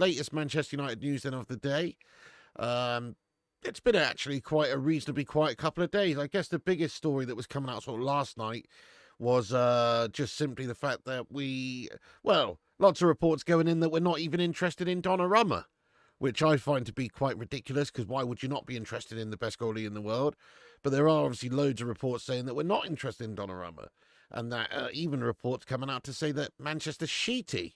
latest Manchester United news then of the day. It's been actually quite a reasonably quiet couple of days. I guess the biggest story that was coming out sort of last night was just simply the fact that lots of reports going in that we're not even interested in Donnarumma, which I find to be quite ridiculous, because why would you not be interested in the best goalie in the world? But there are obviously loads of reports saying that we're not interested in Donnarumma, and that even reports coming out to say that Manchester City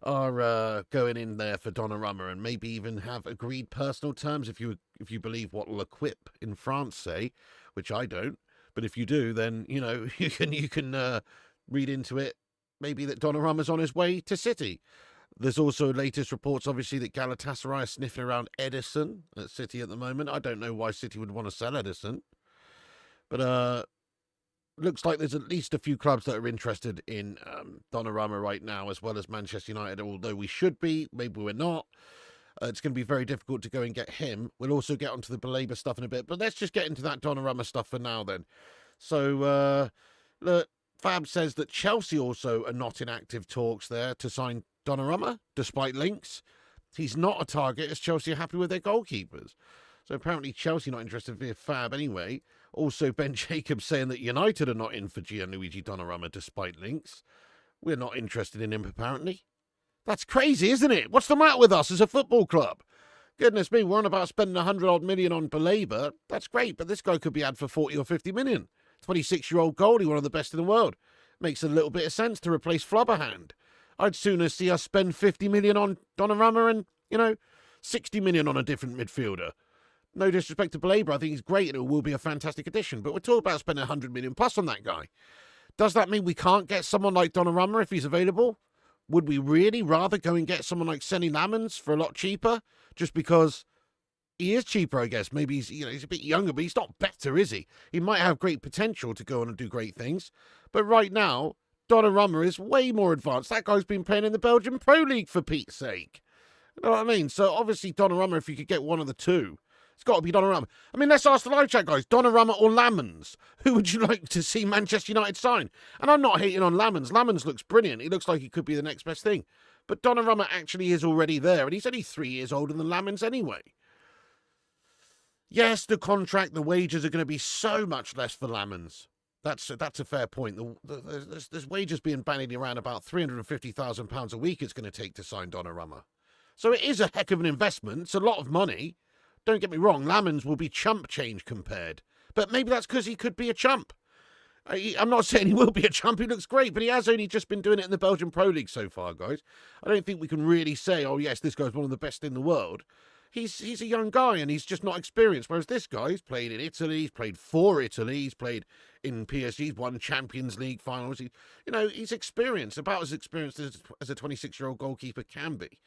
are going in there for Donnarumma, and maybe even have agreed personal terms, if you believe what L'Equipe in France say, which I don't. But if you do, then you can read into it maybe that Donnarumma's on his way to City. There's also latest reports, obviously, that Galatasaray are sniffing around Ederson at City at the moment. I don't know why City would want to sell Ederson, but looks like there's at least a few clubs that are interested in Donnarumma right now, as well as Manchester United, although we should be. Maybe we're not. It's going to be very difficult to go and get him. We'll also get onto the Baleba stuff in a bit, but let's just get into that Donnarumma stuff for now then. So, look, Fab says that Chelsea also are not in active talks there to sign Donnarumma, despite links. He's not a target, as Chelsea are happy with their goalkeepers. So apparently Chelsea not interested via Fab anyway. Also, Ben Jacobs saying that United are not in for Gianluigi Donnarumma, despite links. We're not interested in him, apparently. That's crazy, isn't it? What's the matter with us as a football club? Goodness me, we're on about spending 100-odd million on Baleba. That's great, but this guy could be had for 40 or 50 million. 26-year-old goalie, one of the best in the world. Makes a little bit of sense to replace Flubberhand. I'd sooner see us spend 50 million on Donnarumma and, 60 million on a different midfielder. No disrespect to Baleba, I think he's great and it will be a fantastic addition, but we're talking about spending 100 million plus on that guy. Does that mean we can't get someone like Donnarumma if he's available? Would we really rather go and get someone like Senny Lamens for a lot cheaper? Just because he is cheaper, I guess. Maybe he's a bit younger, but he's not better, is he? He might have great potential to go on and do great things. But right now, Donnarumma is way more advanced. That guy's been playing in the Belgian Pro League, for Pete's sake. You know what I mean? So obviously Donnarumma, if you could get one of the two, it's got to be Donnarumma. I mean, let's ask the live chat, guys. Donnarumma or Lamens? Who would you like to see Manchester United sign? And I'm not hating on Lamens. Lamens looks brilliant. He looks like he could be the next best thing. But Donnarumma actually is already there, and he's only 3 years older than Lamens anyway. Yes, the contract, the wages are going to be so much less for Lamens. That's a fair point. There's wages being bandied around about £350,000 a week it's going to take to sign Donnarumma. So it is a heck of an investment. It's a lot of money. Don't get me wrong, Lamens will be chump change compared. But maybe that's because he could be a chump. I'm not saying he will be a chump. He looks great, but he has only just been doing it in the Belgian Pro League so far, guys. I don't think we can really say, oh, yes, this guy's one of the best in the world. He's a young guy and he's just not experienced. Whereas this guy, he's played in Italy, he's played for Italy, he's played in PSG, he's won Champions League finals. He's experienced, about as experienced as a 26-year-old goalkeeper can be.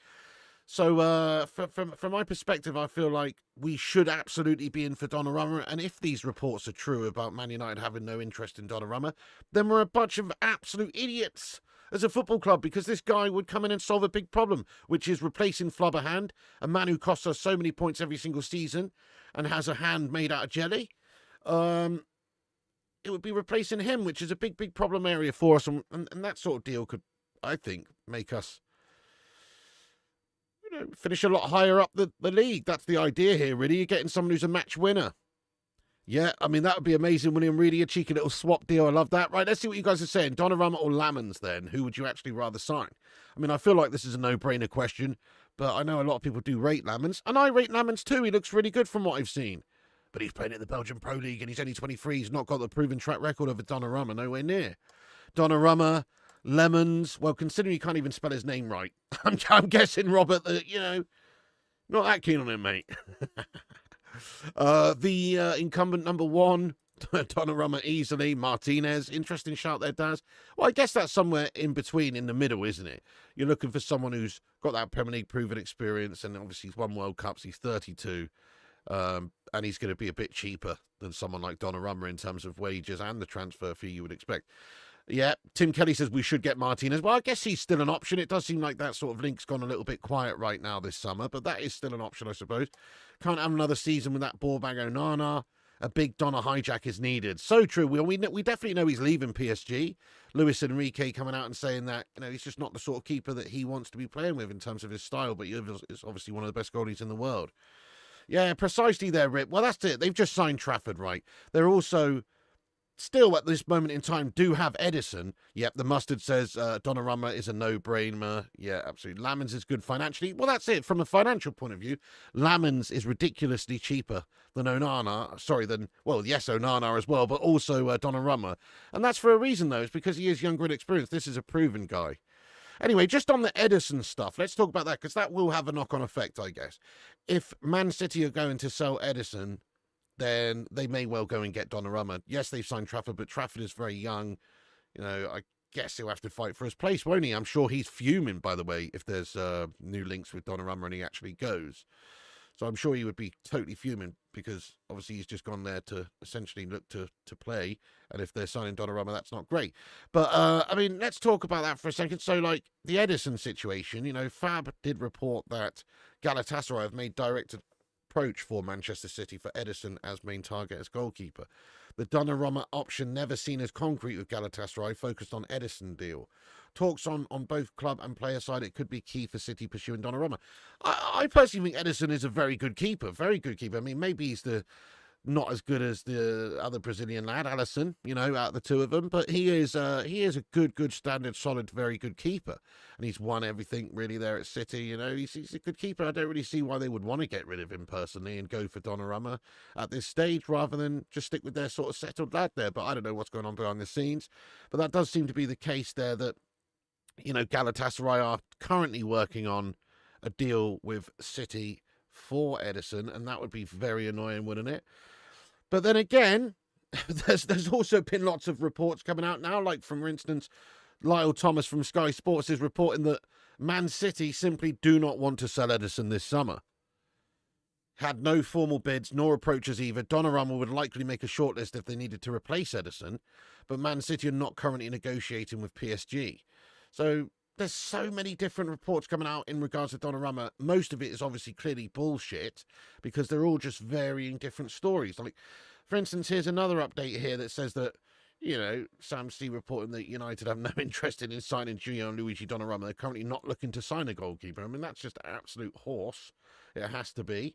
So from my perspective, I feel like we should absolutely be in for Donnarumma. And if these reports are true about Man United having no interest in Donnarumma, then we're a bunch of absolute idiots as a football club, because this guy would come in and solve a big problem, which is replacing Flubberhand, a man who costs us so many points every single season and has a hand made out of jelly. It would be replacing him, which is a big, big problem area for us. And that sort of deal could, I think, make us finish a lot higher up the league. That's the idea here, really. You're getting someone who's a match winner. Yeah, I mean, that would be amazing, William. Really a cheeky little swap deal. I love that. Right, let's see what you guys are saying. Donnarumma or Lamens, then? Who would you actually rather sign? I mean, I feel like this is a no-brainer question, but I know a lot of people do rate Lamens, and I rate Lamens too. He looks really good from what I've seen. But he's playing in the Belgian Pro League, and he's only 23. He's not got the proven track record of a Donnarumma, nowhere near. Donnarumma, Lemons. Well, considering you can't even spell his name right, I'm guessing, Robert, that, not that keen on him, mate. The incumbent number one, Donnarumma easily. Martinez, interesting shout there, Daz. Well, I guess that's somewhere in between, in the middle, isn't it? You're looking for someone who's got that Premier League proven experience, and obviously he's won World Cups, he's 32, and he's going to be a bit cheaper than someone like Donnarumma in terms of wages and the transfer fee you would expect. Yeah, Tim Kelly says we should get Martinez. Well, I guess he's still an option. It does seem like that sort of link's gone a little bit quiet right now this summer, but that is still an option, I suppose. Can't have another season with that ball bag Onana. a big Donna hijack is needed. So true. We definitely know he's leaving PSG. Luis Enrique coming out and saying that, he's just not the sort of keeper that he wants to be playing with in terms of his style, but he's obviously one of the best goalies in the world. Yeah, precisely there, Rip. Well, that's it. They've just signed Trafford, right? They're also still at this moment in time do have Edison. Yep, the mustard says Donnarumma is a no-brainer. Yeah, absolutely. Lamens is good financially. Well, that's it. From a financial point of view, Lamens is ridiculously cheaper than Onana. Sorry, Onana as well, but also Donnarumma. And that's for a reason, though. It's because he is younger and experienced. This is a proven guy. Anyway, just on the Edison stuff, let's talk about that, because that will have a knock-on effect, I guess. If Man City are going to sell Edison, then they may well go and get Donnarumma. Yes, they've signed Trafford, but Trafford is very young. I guess he'll have to fight for his place, won't he? I'm sure he's fuming, by the way, if there's new links with Donnarumma and he actually goes. So I'm sure he would be totally fuming, because obviously he's just gone there to essentially look to play. And if they're signing Donnarumma, that's not great. But, let's talk about that for a second. So, the Edison situation, Fab did report that Galatasaray have made direct approach for Manchester City for Edison as main target as goalkeeper. The Donnarumma option, never seen as concrete with Galatasaray, focused on Edison deal. Talks on both club and player side, it could be key for City pursuing Donnarumma. I personally think Edison is a very good keeper. Maybe he's not as good as the other Brazilian lad, Alisson, out of the two of them, but he is a good standard, solid, very good keeper. And he's won everything really there at City. He's a good keeper. I don't really see why they would want to get rid of him personally and go for Donnarumma at this stage rather than just stick with their sort of settled lad there. But I don't know what's going on behind the scenes. But that does seem to be the case there, that, Galatasaray are currently working on a deal with City for Edison, and that would be very annoying, wouldn't it? But then again, there's also been lots of reports coming out now, like, for instance, Lyle Thomas from Sky Sports is reporting that Man City simply do not want to sell Edison this summer. Had no formal bids nor approaches either. Donnarumma would likely make a shortlist if they needed to replace Edison, but Man City are not currently negotiating with PSG. So there's so many different reports coming out in regards to Donnarumma. Most of it is obviously clearly bullshit, because they're all just varying different stories. Like, for instance, here's another update here that says that, Sam C reporting that United have no interest in signing Gianluigi Donnarumma. They're currently not looking to sign a goalkeeper. That's just absolute horse. It has to be.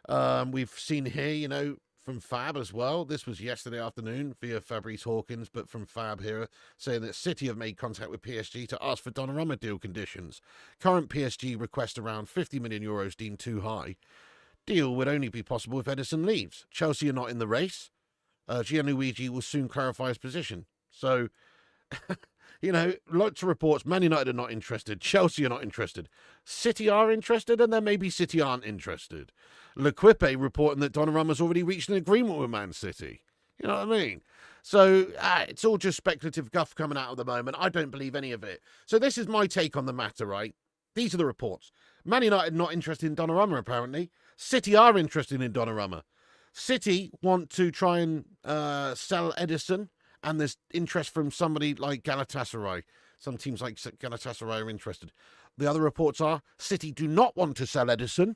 We've seen here, from Fab as well. This was yesterday afternoon via Fabrice Hawkins, but from Fab here saying that City have made contact with PSG to ask for Donnarumma deal conditions. Current PSG request around 50 million euros deemed too high. Deal would only be possible if Edison leaves. Chelsea are not in the race. Gianluigi will soon clarify his position. So, lots of reports. Man United are not interested. Chelsea are not interested. City are interested, and then maybe City aren't interested. L'Equipe reporting that Donnarumma's already reached an agreement with Man City. You know what I mean? So it's all just speculative guff coming out at the moment. I don't believe any of it. So this is my take on the matter, right? These are the reports. Man United not interested in Donnarumma, apparently. City are interested in Donnarumma. City want to try and sell Edison, and there's interest from somebody like Galatasaray. Some teams like Galatasaray are interested. The other reports are City do not want to sell Edison.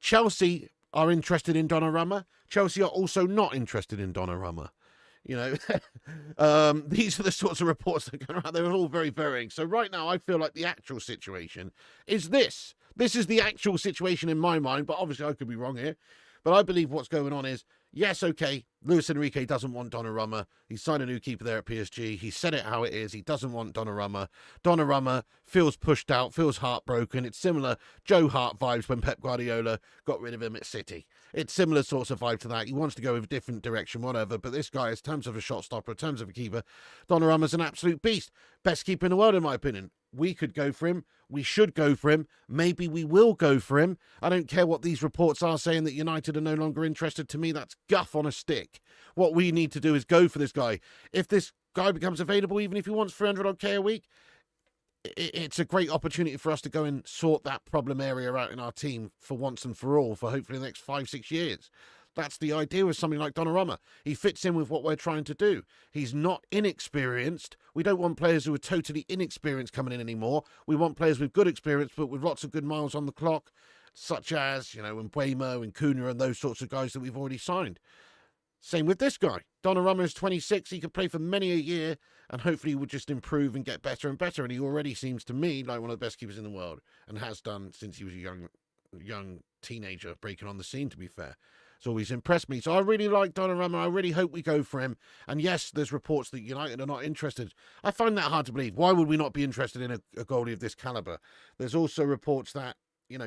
Chelsea are interested in Donnarumma. Chelsea are also not interested in Donnarumma. These are the sorts of reports that are going around. They're all very varying. So right now, I feel like the actual situation is this. This is the actual situation in my mind, but obviously I could be wrong here. But I believe what's going on is, yes, okay, Luis Enrique doesn't want Donnarumma. He's signed a new keeper there at PSG. He said it how it is. He doesn't want Donnarumma. Donnarumma feels pushed out, feels heartbroken. It's similar Joe Hart vibes when Pep Guardiola got rid of him at City. It's similar sorts of vibe to that. He wants to go in a different direction, whatever. But this guy, in terms of a shot stopper, in terms of a keeper, Donnarumma's an absolute beast. Best keeper in the world, in my opinion. We could go for him. We should go for him. Maybe we will go for him. I don't care what these reports are saying that United are no longer interested. To me, that's guff on a stick. What we need to do is go for this guy. If this guy becomes available, even if he wants 300 odd K a week, it's a great opportunity for us to go and sort that problem area out in our team for once and for all for hopefully the next 5-6 years. That's the idea with something like Donnarumma. He fits in with what we're trying to do. He's not inexperienced. We don't want players who are totally inexperienced coming in anymore. We want players with good experience, but with lots of good miles on the clock. such as, Mbeumo and Cunha and those sorts of guys that we've already signed. Same with this guy. Donnarumma is 26. He could play for many a year, and hopefully he would just improve and get better and better. And he already seems to me like one of the best keepers in the world, and has done since he was a young teenager breaking on the scene, to be fair. It's always impressed me. So I really like Donnarumma. I really hope we go for him. And yes, there's reports that United are not interested. I find that hard to believe. Why would we not be interested in a goalie of this calibre? There's also reports that,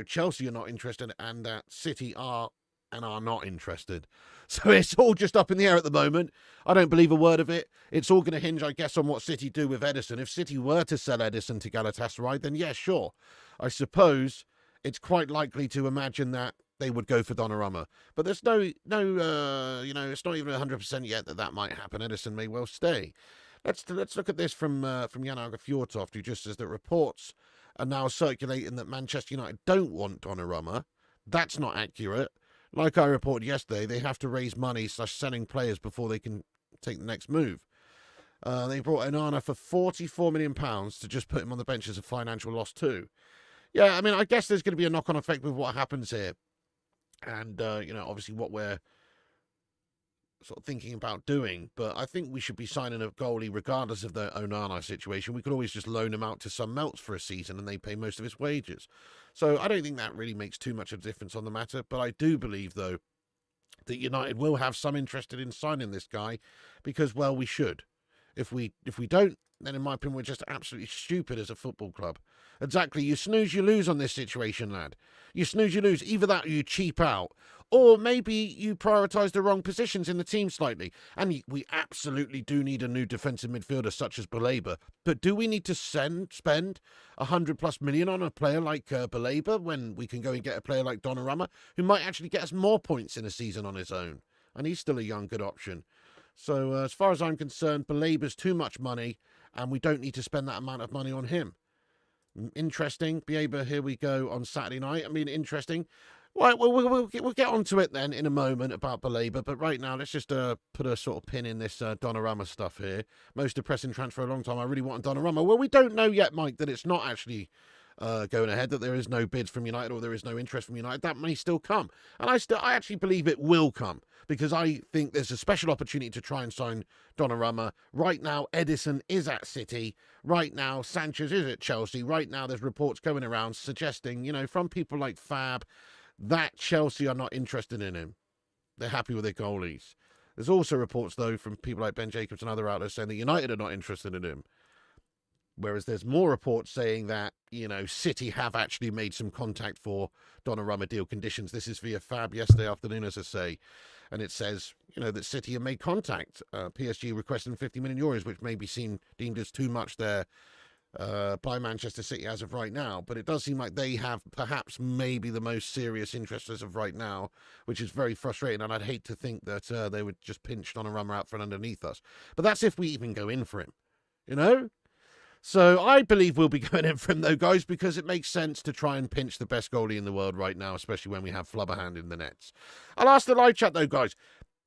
Chelsea are not interested and that City are and are not interested. So it's all just up in the air at the moment. I don't believe a word of it. It's all going to hinge, I guess, on what City do with Ederson. If City were to sell Ederson to Galatasaray, then yeah, sure. I suppose it's quite likely to imagine that they would go for Donnarumma. But there's no, it's not even 100% yet that might happen. Ederson may well stay. Let's look at this from Jan Fjortoft, who just says that reports are now circulating that Manchester United don't want Donnarumma. That's not accurate. Like I reported yesterday, they have to raise money / selling players before they can take the next move. They brought Onana for £44 million to just put him on the bench as a financial loss too. Yeah, I mean, I guess there's going to be a knock-on effect with what happens here. And, obviously what we're sort of thinking about doing. But I think we should be signing a goalie regardless of the Onana situation. We could always just loan him out to some Melts for a season and they pay most of his wages. So I don't think that really makes too much of a difference on the matter. But I do believe, though, that United will have some interest in signing this guy because, well, we should. If we don't, then in my opinion, we're just absolutely stupid as a football club. Exactly. You snooze, you lose on this situation, lad. You snooze, you lose. Either that or you cheap out. Or maybe you prioritise the wrong positions in the team slightly. And we absolutely do need a new defensive midfielder such as Baleba. But do we need to spend $100+ million on a player like Baleba when we can go and get a player like Donnarumma who might actually get us more points in a season on his own? And he's still a young, good option. So as far as I'm concerned, Baleba's too much money and we don't need to spend that amount of money on him. Interesting. Baleba, here we go on Saturday night. I mean, interesting. Right, we'll get onto it then in a moment about Baleba, but right now let's just put a sort of pin in this Donnarumma stuff here. Most depressing transfer a long time. I really want Donnarumma. Well, we don't know yet, Mike, that it's not actually going ahead, that there is no bids from United or there is no interest from United. That may still come, and I actually believe it will come because I think there's a special opportunity to try and sign Donnarumma. Right now, Ederson is at City. Right now, Sanchez is at Chelsea. Right now, there's reports going around suggesting, from people like Fab, that Chelsea are not interested in him. They're happy with their goalies. There's also reports, though, from people like Ben Jacobs and other outlets saying that United are not interested in him. Whereas there's more reports saying that, City have actually made some contact for Donnarumma deal conditions. This is via Fab yesterday afternoon, as I say. And it says, that City have made contact. PSG requesting €50 million, which may be deemed as too much there by Manchester City as of right now. But it does seem like they have perhaps maybe the most serious interest as of right now, which is very frustrating. And I'd hate to think that they would just pinch Donnarumma out from underneath us. But that's if we even go in for him, So I believe we'll be going in for him, though, guys, because it makes sense to try and pinch the best goalie in the world right now, especially when we have Flubberhand in the nets. I'll ask the live chat, though, guys.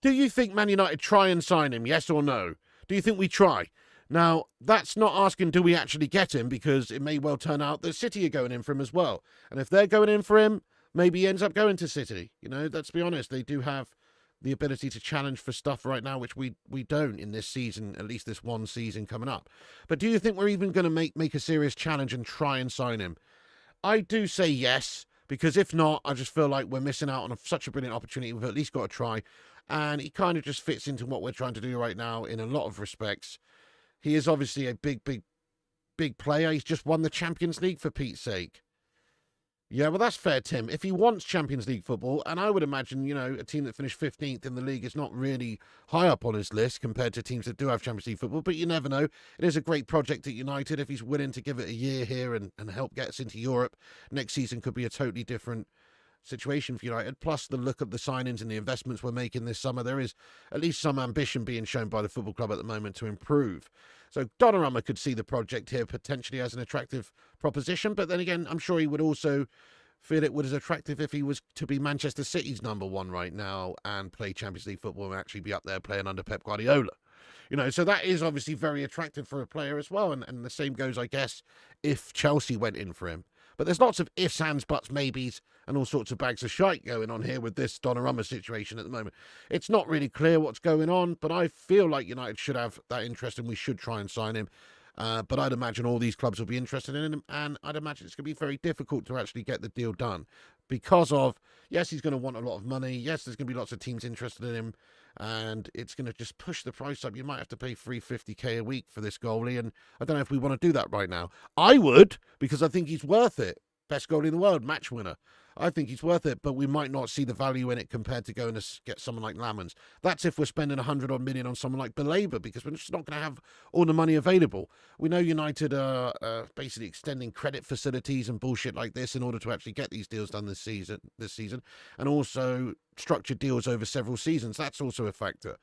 Do you think Man United try and sign him, yes or no? Do you think we try? Now, that's not asking do we actually get him, because it may well turn out that City are going in for him as well. And if they're going in for him, maybe he ends up going to City. Let's be honest, they do have the ability to challenge for stuff right now, which we don't in this season, at least this one season coming up. But do you think we're even going to make a serious challenge and try and sign him? I do say yes, because if not, I just feel like we're missing out on such a brilliant opportunity. We've at least got to try. And he kind of just fits into what we're trying to do right now in a lot of respects. He is obviously a big player. He's just won the Champions League, for Pete's sake. Yeah, well, that's fair, Tim. If he wants Champions League football, and I would imagine, a team that finished 15th in the league is not really high up on his list compared to teams that do have Champions League football, but you never know. It is a great project at United. If he's willing to give it a year here and help get us into Europe, next season could be a totally different situation for United. Plus, the look at the signings and the investments we're making this summer, there is at least some ambition being shown by the football club at the moment to improve. So Donnarumma could see the project here potentially as an attractive proposition, but then again, I'm sure he would also feel it was attractive if he was to be Manchester City's number one right now and play Champions League football and actually be up there playing under Pep Guardiola. So that is obviously very attractive for a player as well, and the same goes, I guess, if Chelsea went in for him. But there's lots of ifs, ands, buts, maybes, and all sorts of bags of shite going on here with this Donnarumma situation at the moment. It's not really clear what's going on, but I feel like United should have that interest and we should try and sign him. But I'd imagine all these clubs will be interested in him, and I'd imagine it's going to be very difficult to actually get the deal done because of, yes, he's going to want a lot of money. Yes, there's going to be lots of teams interested in him, and it's going to just push the price up. You might have to pay $350K a week for this goalie, and I don't know if we want to do that right now. I would, because I think he's worth it. Best goalie in the world, match winner. I think he's worth it, but we might not see the value in it compared to going to get someone like Lamans. That's if we're spending 100 odd million on someone like Baleba, because we're just not going to have all the money available. We know United are basically extending credit facilities and bullshit like this in order to actually get these deals done this season, and also structured deals over several seasons. That's also a factor.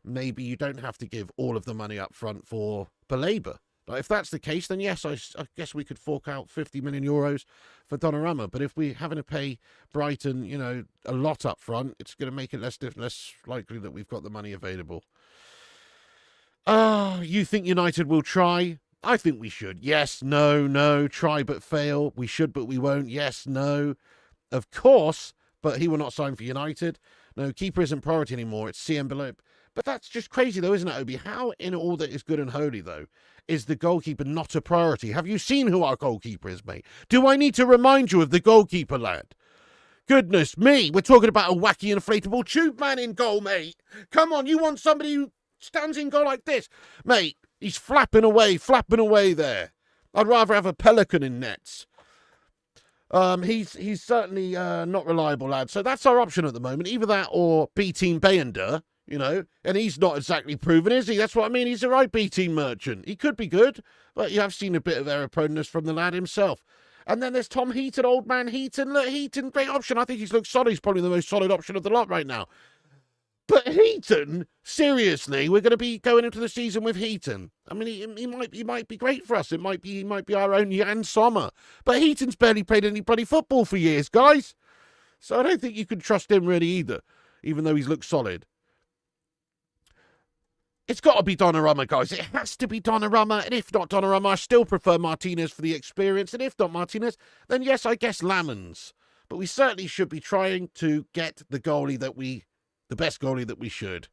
Maybe you don't have to give all of the money up front for Baleba. If that's the case, then yes, I guess we could fork out 50 million euros for Donnarumma. But if we're having to pay Brighton, a lot up front, it's going to make it less likely that we've got the money available. You think United will try? I think we should. Yes, no, try but fail. We should, but we won't. Yes, no. Of course, but he will not sign for United. No, keeper isn't priority anymore. It's CM below. But that's just crazy, though, isn't it, Obi? How in all that is good and holy, though, is the goalkeeper not a priority? Have you seen who our goalkeeper is, mate? Do I need to remind you of the goalkeeper, lad? Goodness me, we're talking about a wacky inflatable tube man in goal, mate. Come on, you want somebody who stands in goal like this? Mate, he's flapping away there. I'd rather have a pelican in nets. He's certainly not reliable, lad. So that's our option at the moment. Either that or B-Team Bayender. And he's not exactly proven, is he? That's what I mean. He's a right B-team merchant. He could be good, but you have seen a bit of error proneness from the lad himself. And then there's Tom Heaton, old man Heaton. Look, Heaton, great option. I think he's looked solid. He's probably the most solid option of the lot right now. But Heaton, seriously, we're going to be going into the season with Heaton. I mean, he might be great for us. He might be our own Jan Sommer. But Heaton's barely played any bloody football for years, guys. So I don't think you can trust him really either, even though he's looked solid. It's got to be Donnarumma, guys. It has to be Donnarumma. And if not Donnarumma, I still prefer Martinez for the experience. And if not Martinez, then yes, I guess Lamans. But we certainly should be trying to get the best goalie that we should.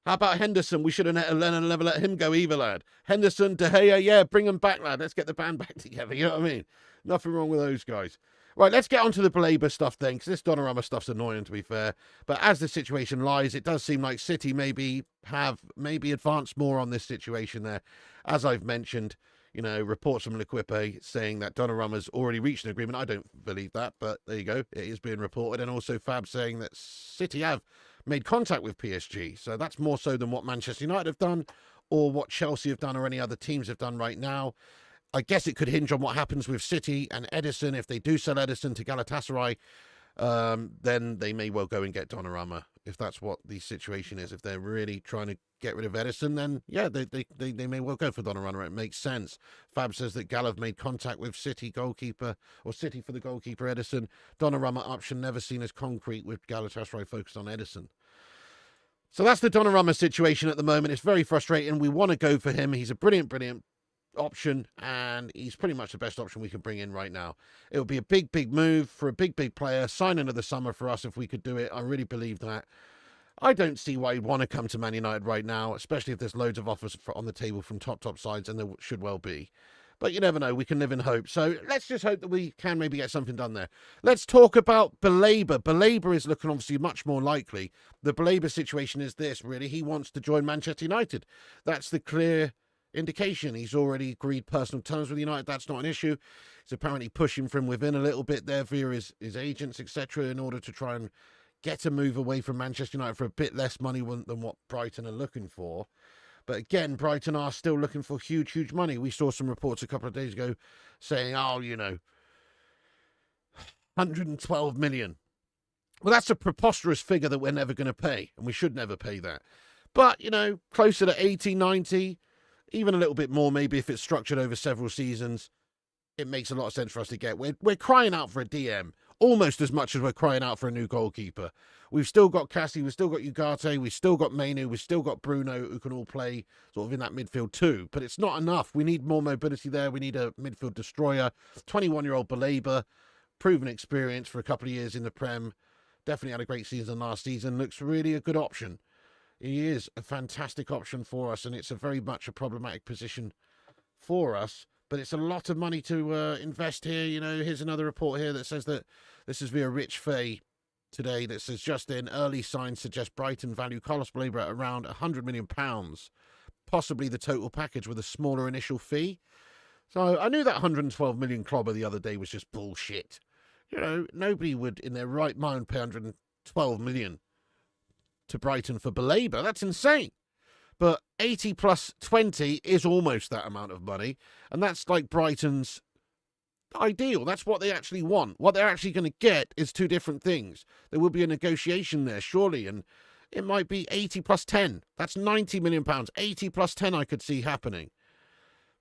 How about Henderson? We should have never let him go either, lad. Henderson, De Gea, yeah, bring them back, lad. Let's get the band back together. You know what I mean? Nothing wrong with those guys. Right, let's get on to the Baleba stuff then, because this Donnarumma stuff's annoying, to be fair. But as the situation lies, it does seem like City maybe advanced more on this situation there. As I've mentioned, reports from L'Equipe saying that Donnarumma's already reached an agreement. I don't believe that, but there you go. It is being reported. And also Fab saying that City have made contact with PSG. So that's more so than what Manchester United have done or what Chelsea have done or any other teams have done right now. I guess it could hinge on what happens with City and Edison. If they do sell Edison to Galatasaray, then they may well go and get Donnarumma. If that's what the situation is, if they're really trying to get rid of Edison, then yeah, they may well go for Donnarumma. It makes sense. Fab says that Gal have made contact with City for the goalkeeper Edison. Donnarumma option never seen as concrete with Galatasaray focused on Edison. So that's the Donnarumma situation at the moment. It's very frustrating. We want to go for him. He's a brilliant option, and he's pretty much the best option we can bring in right now. It would be a big move for a big player, signing of the summer for us if we could do it. I really believe that. I don't see why he'd want to come to Man United right now, especially if there's loads of offers on the table from top sides, and there should well be. But you never know. We can live in hope. So let's just hope that we can maybe get something done there. Let's talk about Baleba. Baleba is looking obviously much more likely. The Baleba situation is this, really. He wants to join Manchester United. That's the clear indication. He's already agreed personal terms with United. That's not an issue. He's apparently pushing from within a little bit there via his agents, etc., in order to try and get a move away from Manchester United for a bit less money than what Brighton are looking for. But again, Brighton are still looking for huge money. We saw some reports a couple of days ago saying, 112 million. Well, that's a preposterous figure that we're never going to pay, and we should never pay that. But, closer to 80, 90, even a little bit more, maybe if it's structured over several seasons, it makes a lot of sense for us to get. We're crying out for a DM almost as much as we're crying out for a new goalkeeper. We've still got Cassie, we've still got Ugarte, we've still got Mainu, we've still got Bruno, who can all play sort of in that midfield too. But it's not enough. We need more mobility there. We need a midfield destroyer. 21-year-old Baleba, proven experience for a couple of years in the Prem. Definitely had a great season last season. Looks really a good option. He is a fantastic option for us, and it's a very much a problematic position for us. But it's a lot of money to invest here. You know, here's another report here that says that this is via Rich Fay today that says just in early signs suggest Brighton value Carlos Baleba at around £100 million, possibly the total package with a smaller initial fee. So I knew that 112 million clobber the other day was just bullshit. You know, nobody would in their right mind pay 112 million to Brighton for Baleba. That's insane. But 80 plus 20 is almost that amount of money. And that's like Brighton's ideal. That's what they actually want. What they're actually going to get is two different things. There will be a negotiation there, surely. And it might be 80 plus 10. That's 90 million pounds. 80 plus 10 I could see happening.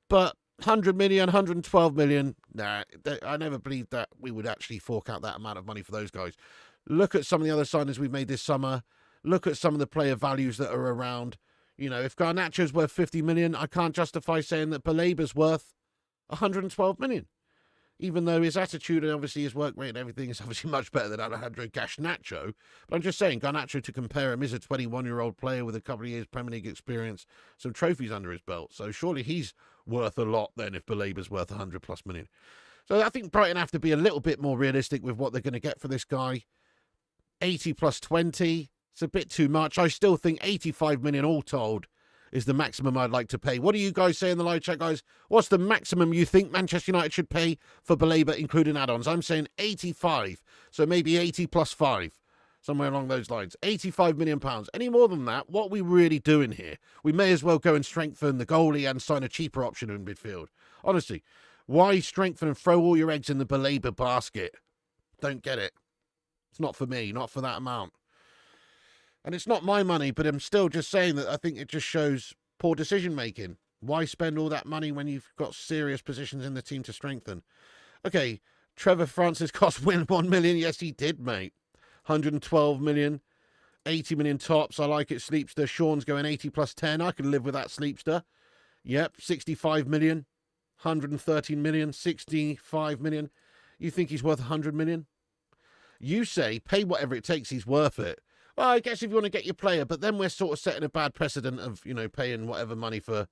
But 100 million, 112 million. Nah, I never believed that we would actually fork out that amount of money for those guys. Look at some of the other signings we've made this summer. Look at some of the player values that are around. You know, if Garnacho's worth 50 million, I can't justify saying that Baleba's worth 112 million. Even though his attitude and obviously his work rate and everything is obviously much better than Alejandro Garnacho. But I'm just saying, Garnacho, to compare him, is a 21-year-old player with a couple of years Premier League experience, some trophies under his belt. So surely he's worth a lot then if Baleba's worth 100 plus million. So I think Brighton have to be a little bit more realistic with what they're going to get for this guy. 80 plus 20. It's a bit too much. I still think 85 million all told is the maximum I'd like to pay. What do you guys say in the live chat, guys? What's the maximum you think Manchester United should pay for Baleba, including add-ons? I'm saying 85, so maybe 80 plus 5, somewhere along those lines. 85 million pounds. Any more than that, what are we really doing here? We may as well go and strengthen the goalie and sign a cheaper option in midfield. Honestly, why strengthen and throw all your eggs in the Baleba basket? Don't get it. It's not for me, not for that amount. And it's not my money, but I'm still just saying that I think it just shows poor decision-making. Why spend all that money when you've got serious positions in the team to strengthen? Okay, Trevor Francis cost 1 million. Yes, he did, mate. 112 million, 80 million tops. I like it, Sleepster. Sean's going 80 plus 10. I can live with that, Sleepster. Yep, 65 million, 113 million, 65 million. You think he's worth 100 million? You say pay whatever it takes, he's worth it. Well, I guess if you want to get your player, but then we're sort of setting a bad precedent of, you know, paying whatever money for,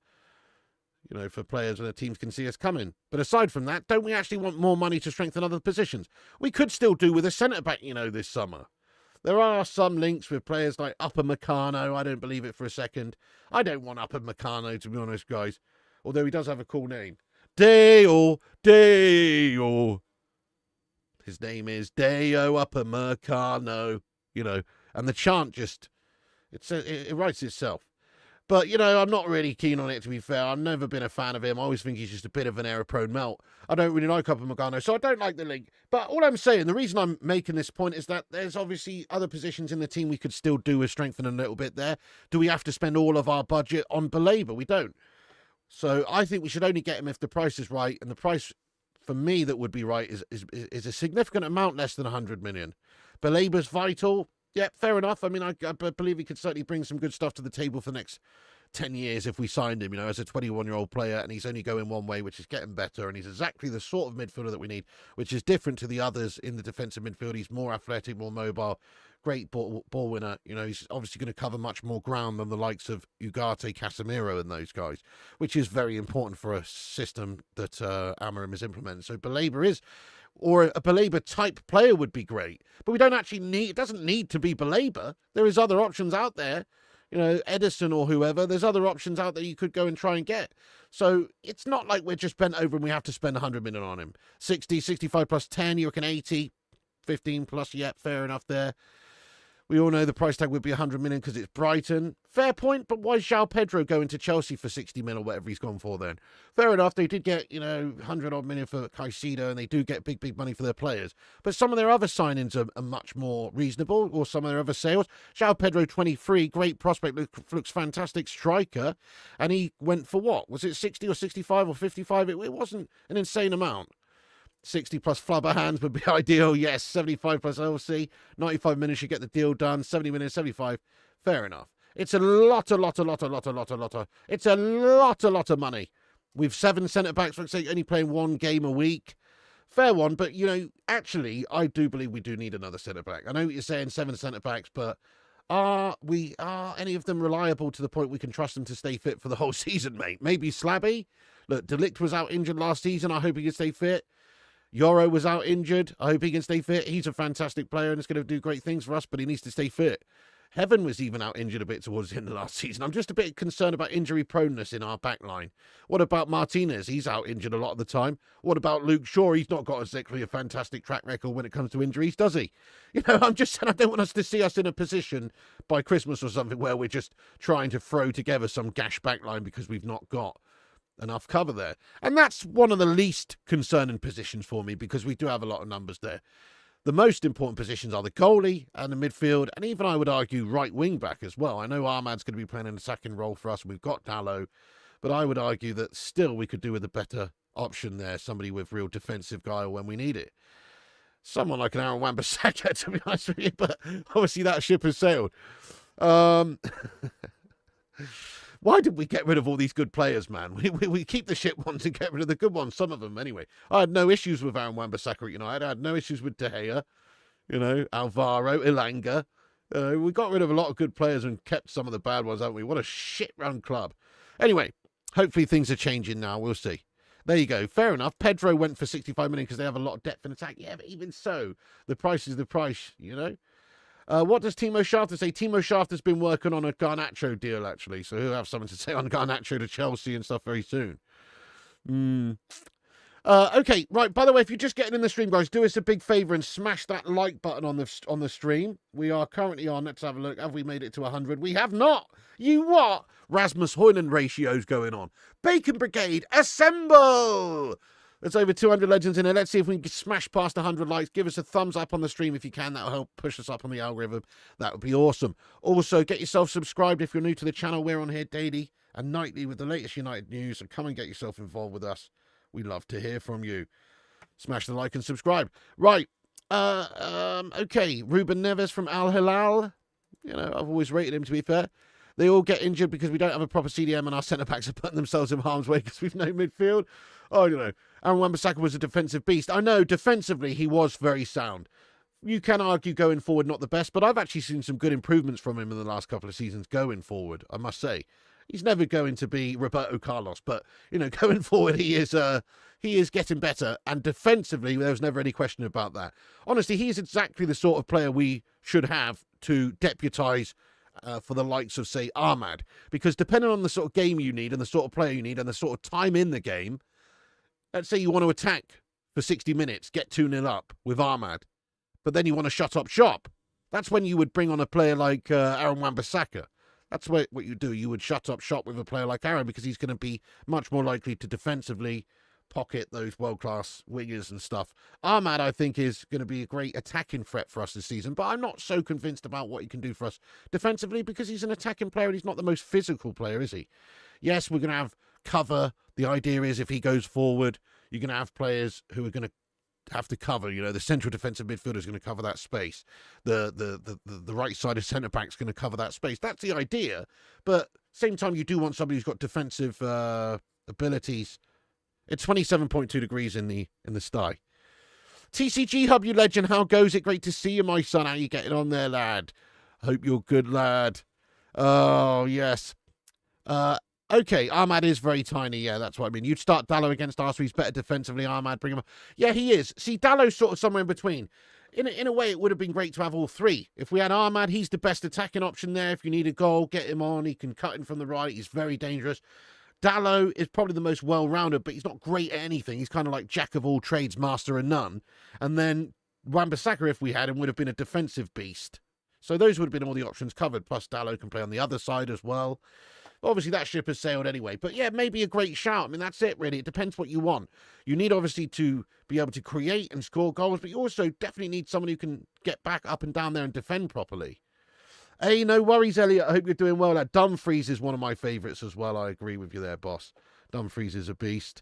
you know, for players when the teams can see us coming. But aside from that, don't we actually want more money to strengthen other positions? We could still do with a centre-back, you know, this summer. There are some links with players like Upper Meccano. I don't believe it for a second. I don't want Upper Meccano, to be honest, guys. Although he does have a cool name. Deo. His name is Deo Upper Meccano, you know. And the chant just, it writes itself. But, you know, I'm not really keen on it, to be fair. I've never been a fan of him. I always think he's just a bit of an error-prone melt. I don't really like Upper Meccano, so I don't like the link. But all I'm saying, the reason I'm making this point is that there's obviously other positions in the team we could still do with strengthening a little bit there. Do we have to spend all of our budget on Baleba? We don't. So I think we should only get him if the price is right. And the price, for me, that would be right is a significant amount less than 100 million. Baleba's vital. Yeah, fair enough. I mean, I believe he could certainly bring some good stuff to the table for the next 10 years if we signed him, you know, as a 21-year-old player, and he's only going one way, which is getting better, and he's exactly the sort of midfielder that we need, which is different to the others in the defensive midfield. He's more athletic, more mobile, great ball winner. You know, he's obviously going to cover much more ground than the likes of Ugarte, Casemiro, and those guys, which is very important for a system that Amorim is implementing. So Baleba is... or a Baleba type player would be great. But we don't actually need, it doesn't need to be Baleba. There is other options out there, you know, Edison or whoever. There's other options out there you could go and try and get. So it's not like we're just bent over and we have to spend 100 million on him. 60, 65 plus 10, you reckon 80, 15 plus, yep, fair enough there. We all know the price tag would be 100 million because it's Brighton. Fair point, but why is João Pedro going to Chelsea for 60 million or whatever he's gone for then? Fair enough, they did get, you know, 100 odd million for Caicedo, and they do get big money for their players. But some of their other signings are much more reasonable, or some of their other sales. João Pedro, 23, great prospect, looks fantastic, striker, and he went for what? Was it 60 or 65 or 55? It wasn't an insane amount. 60 plus flubber hands would be ideal. Yes, 75 plus LC. 95 minutes, you get the deal done. 70 minutes, 75. Fair enough. It's a lot of money. We've 7 centre-backs, let's say, only playing 1 game a week. Fair one, but, actually, I do believe we do need another centre-back. I know what you're saying, 7 centre-backs, but are any of them reliable to the point we can trust them to stay fit for the whole season, mate? Maybe Slabby. Look, De Ligt was out injured last season. I hope he can stay fit. Yoro was out injured. I hope he can stay fit. He's a fantastic player and is going to do great things for us, but he needs to stay fit. Heaven was even out injured a bit towards the end of last season. I'm just a bit concerned about injury proneness in our back line. What about Martinez? He's out injured a lot of the time. What about Luke Shaw? He's not got exactly a fantastic track record when it comes to injuries, does he? I'm just saying I don't want us to see us in a position by Christmas or something where we're just trying to throw together some gash back line because we've not got enough cover there. And that's one of the least concerning positions for me because we do have a lot of numbers there. The most important positions are the goalie and the midfield, and even I would argue right wing back as well. I know Ahmad's going to be playing an attacking role for us. We've got Dallo, but I would argue that still we could do with a better option there, somebody with real defensive guile when we need it. Someone like an Aaron Wan-Bissaka, to be honest with you, but obviously that ship has sailed. Why did we get rid of all these good players, man? We keep the shit ones and get rid of the good ones, some of them anyway. I had no issues with Aaron Wan-Bissaka at United. I had no issues with De Gea, Alvaro, Ilanga. We got rid of a lot of good players and kept some of the bad ones, haven't we? What a shit-run club. Anyway, hopefully things are changing now. We'll see. There you go. Fair enough. Pedro went for 65 million because they have a lot of depth in attack. Yeah, but even so, the price is the price, What does Timo Schafter say? Timo Schafter's been working on a Garnacho deal, actually, so he'll have something to say on Garnacho to Chelsea and stuff very soon. Okay, right, by the way, if you're just getting in the stream, guys, do us a big favour and smash that like button on the stream. We are currently on, let's have a look, have we made it to 100? We have not! You what? Rasmus Højlund ratios going on. Bacon Brigade, assemble! There's over 200 legends in here. Let's see if we can smash past 100 likes. Give us a thumbs up on the stream if you can. That'll help push us up on the algorithm. That would be awesome. Also, get yourself subscribed if you're new to the channel. We're on here daily and nightly with the latest United news. So come and get yourself involved with us. We love to hear from you. Smash the like and subscribe. Right. Okay. Ruben Neves from Al Hilal. I've always rated him, to be fair. They all get injured because we don't have a proper CDM and our centre-backs are putting themselves in harm's way because we've no midfield. I don't know. Aaron Wan-Bissaka was a defensive beast. I know, defensively, he was very sound. You can argue going forward not the best, but I've actually seen some good improvements from him in the last couple of seasons going forward, I must say. He's never going to be Roberto Carlos, but, going forward, he is getting better. And defensively, there was never any question about that. Honestly, he's exactly the sort of player we should have to deputise for the likes of, say, Ahmad. Because depending on the sort of game you need and the sort of player you need and the sort of time in the game, let's say you want to attack for 60 minutes, get 2-0 up with Ahmad, but then you want to shut up shop. That's when you would bring on a player like Aaron Wan-Bissaka. That's what you do. You would shut up shop with a player like Aaron because he's going to be much more likely to defensively pocket those world-class wingers and stuff. Ahmad, I think, is going to be a great attacking threat for us this season, but I'm not so convinced about what he can do for us defensively because he's an attacking player and he's not the most physical player, is he? Yes, we're going to have cover. The idea is if he goes forward, you're going to have players who are going to have to cover. The central defensive midfielder is going to cover that space. The right-sided centre-back is going to cover that space. That's the idea, but same time, you do want somebody who's got defensive abilities. It's 27.2 degrees in the sky. TCG Hub, you legend. How goes it? Great to see you, my son. How you getting on there, lad? Hope you're good, lad. Oh, yes. Okay, Ahmad is very tiny. Yeah, that's what I mean. You'd start Dallo against Arsenal. He's better defensively. Ahmad, bring him up. Yeah, he is. See, Dallo's sort of somewhere in between. In a way, it would have been great to have all three. If we had Ahmad, he's the best attacking option there. If you need a goal, get him on. He can cut in from the right. He's very dangerous. Dallo is probably the most well-rounded, but he's not great at anything. He's kind of like jack of all trades, master of none. And then Wan-Bissaka, if we had him, would have been a defensive beast. So those would have been all the options covered. Plus, Dallo can play on the other side as well. Obviously, that ship has sailed anyway. But yeah, maybe a great shout. I mean, that's it, really. It depends what you want. You need, obviously, to be able to create and score goals, but you also definitely need someone who can get back up and down there and defend properly. Hey, no worries, Elliot. I hope you're doing well. Dumfries is one of my favourites as well. I agree with you there, boss. Dumfries is a beast.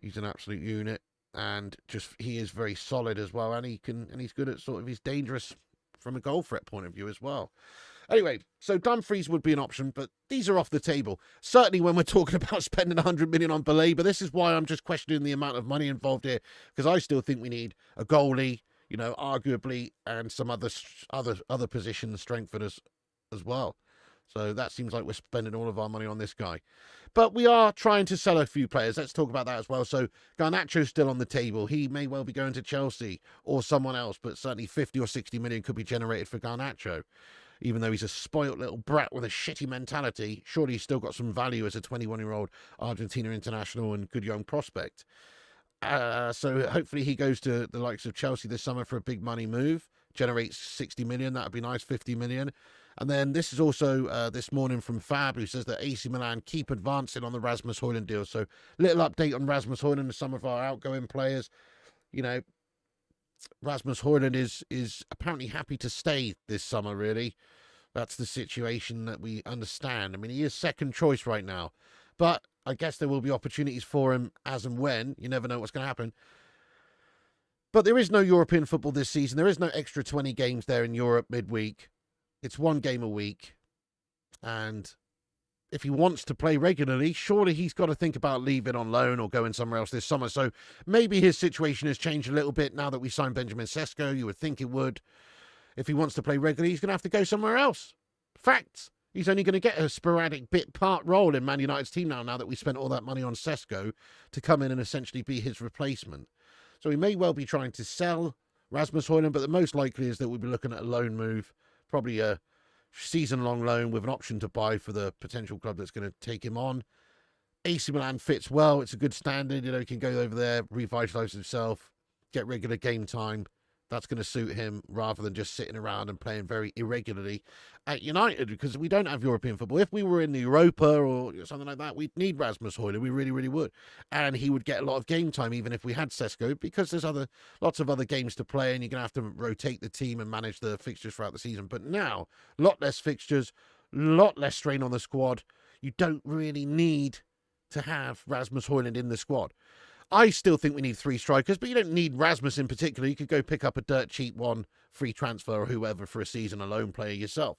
He's an absolute unit. And just he is very solid as well, and he's good at he's dangerous from a goal threat point of view as well. Anyway, so Dumfries would be an option, but these are off the table. Certainly when we're talking about spending 100 million on Baleba, this is why I'm just questioning the amount of money involved here, because I still think we need a goalie, arguably, and some other position strengtheners as well. So that seems like we're spending all of our money on this guy. But we are trying to sell a few players. Let's talk about that as well. So Garnacho's still on the table. He may well be going to Chelsea or someone else, but certainly 50 or 60 million could be generated for Garnacho. Even though he's a spoilt little brat with a shitty mentality, surely he's still got some value as a 21-year-old Argentina international and good young prospect. So hopefully he goes to the likes of Chelsea this summer for a big money move, generates 60 million. That would be nice, 50 million. And then this is also this morning from Fab, who says that AC Milan keep advancing on the Rasmus Højlund deal. So little update on Rasmus Højlund and some of our outgoing players. Rasmus Højlund is apparently happy to stay this summer, really. That's the situation that we understand. I mean, he is second choice right now. But I guess there will be opportunities for him as and when. You never know what's going to happen. But there is no European football this season. There is no extra 20 games there in Europe midweek. It's one game a week. And if he wants to play regularly, surely he's got to think about leaving on loan or going somewhere else this summer. So maybe his situation has changed a little bit now that we signed Benjamin Sesko. You would think it would. If he wants to play regularly, he's going to have to go somewhere else. Facts. He's only going to get a sporadic bit part role in Man United's team now that we spent all that money on Sesko to come in and essentially be his replacement. So he may well be trying to sell Rasmus Højlund, but the most likely is that we'll be looking at a loan move, probably a season-long loan with an option to buy for the potential club that's going to take him on. AC Milan fits well. It's a good standard. He can go over there, revitalise himself, get regular game time. That's going to suit him rather than just sitting around and playing very irregularly at United, because we don't have European football. If we were in the Europa or something like that, we'd need Rasmus Højlund. We really, really would. And he would get a lot of game time even if we had Sesko, because there's lots of other games to play and you're going to have to rotate the team and manage the fixtures throughout the season. But now, a lot less fixtures, a lot less strain on the squad. You don't really need to have Rasmus Højlund in the squad. I still think we need 3 strikers, but you don't need Rasmus in particular. You could go pick up a dirt cheap one, free transfer or whoever for a season, a loan player yourself.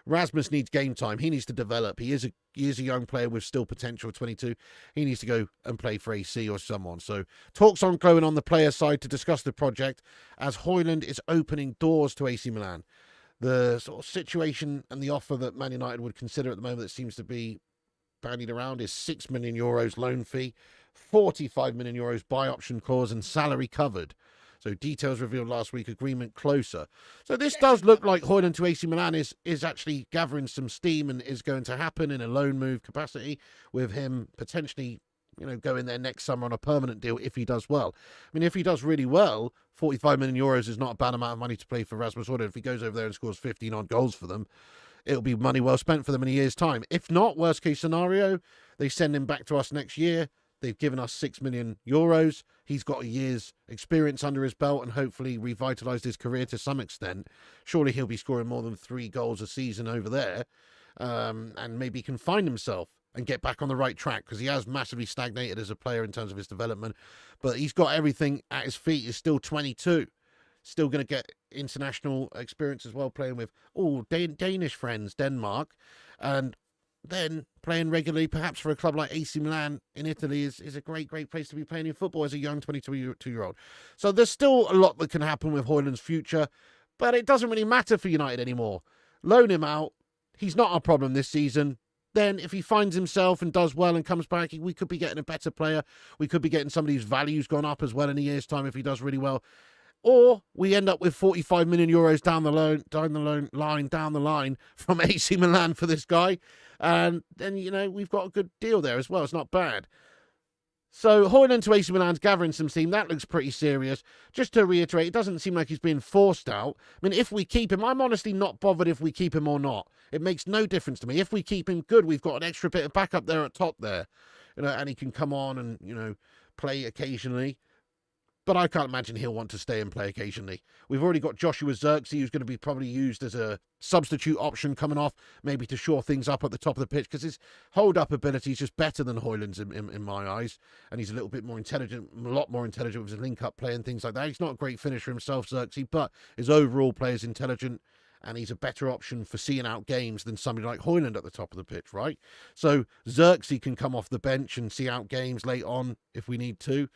Rasmus needs game time. He needs to develop. He is a young player with still potential, 22. He needs to go and play for AC or someone. So talks ongoing on the player side to discuss the project as Hojlund is opening doors to AC Milan. The sort of situation and the offer that Man United would consider at the moment that seems to be bandied around is €6 million loan fee, €45 million buy option clause and salary covered. So details revealed last week, agreement closer. So this does look like Hojlund to AC Milan is actually gathering some steam and is going to happen in a loan move capacity, with him potentially, going there next summer on a permanent deal if he does well. I mean, if he does really well, €45 million is not a bad amount of money to play for Rasmus Højlund. If he goes over there and scores 15 odd goals for them, it'll be money well spent for them in a year's time. If not, worst case scenario, they send him back to us next year. They've given us €6 million. He's got a year's experience under his belt and hopefully revitalised his career to some extent. Surely he'll be scoring more than 3 goals a season over there, and maybe can find himself and get back on the right track, because he has massively stagnated as a player in terms of his development. But he's got everything at his feet. He's still 22. Still going to get international experience as well, playing with Danish friends, Denmark, and then playing regularly, perhaps for a club like AC Milan in Italy, is a great, great place to be playing in football as a young 22-year-old. So there's still a lot that can happen with Hojlund's future, but it doesn't really matter for United anymore. Loan him out. He's not our problem this season. Then if he finds himself and does well and comes back, we could be getting a better player. We could be getting somebody whose value's gone up as well in a year's time if he does really well. Or we end up with €45 million down the line from AC Milan for this guy. And then, we've got a good deal there as well. It's not bad. So Hojlund to AC Milan's gathering some steam. That looks pretty serious. Just to reiterate, it doesn't seem like he's being forced out. I mean, if we keep him, I'm honestly not bothered if we keep him or not. It makes no difference to me. If we keep him, good. We've got an extra bit of backup there at top there. And he can come on and, play occasionally. But I can't imagine he'll want to stay and play occasionally. We've already got Joshua Zirkzee, who's going to be probably used as a substitute option coming off, maybe to shore things up at the top of the pitch, because his hold-up ability is just better than Hojlund's in my eyes, and he's a little bit more intelligent, a lot more intelligent with his link-up play and things like that. He's not a great finisher himself, Zirkzee, but his overall play is intelligent, and he's a better option for seeing out games than somebody like Hojlund at the top of the pitch, right? So Zirkzee can come off the bench and see out games late on if we need to.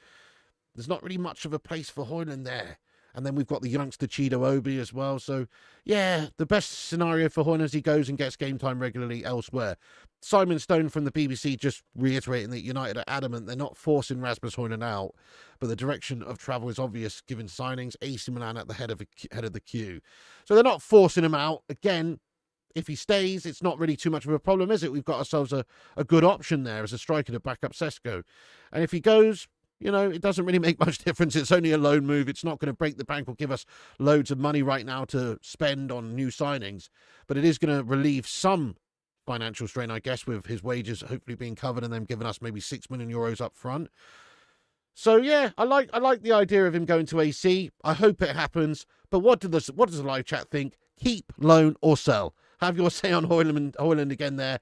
There's not really much of a place for Hojlund there. And then we've got the youngster Chido Obi as well. So, yeah, the best scenario for Hojlund is he goes and gets game time regularly elsewhere. Simon Stone from the BBC just reiterating that United are adamant they're not forcing Rasmus Højlund out, but the direction of travel is obvious given signings. AC Milan at the head of the queue. So they're not forcing him out. Again, if he stays, it's not really too much of a problem, is it? We've got ourselves a good option there as a striker to back up Sesko. And if he goes, you know, it doesn't really make much difference. It's only a loan move. It's not going to break the bank or give us loads of money right now to spend on new signings. But it is going to relieve some financial strain, I guess, with his wages hopefully being covered and them giving us maybe €6 million up front. So, yeah, I like the idea of him going to AC. I hope it happens. But what does the live chat think? Keep, loan, or sell? Have your say on Hojlund again there.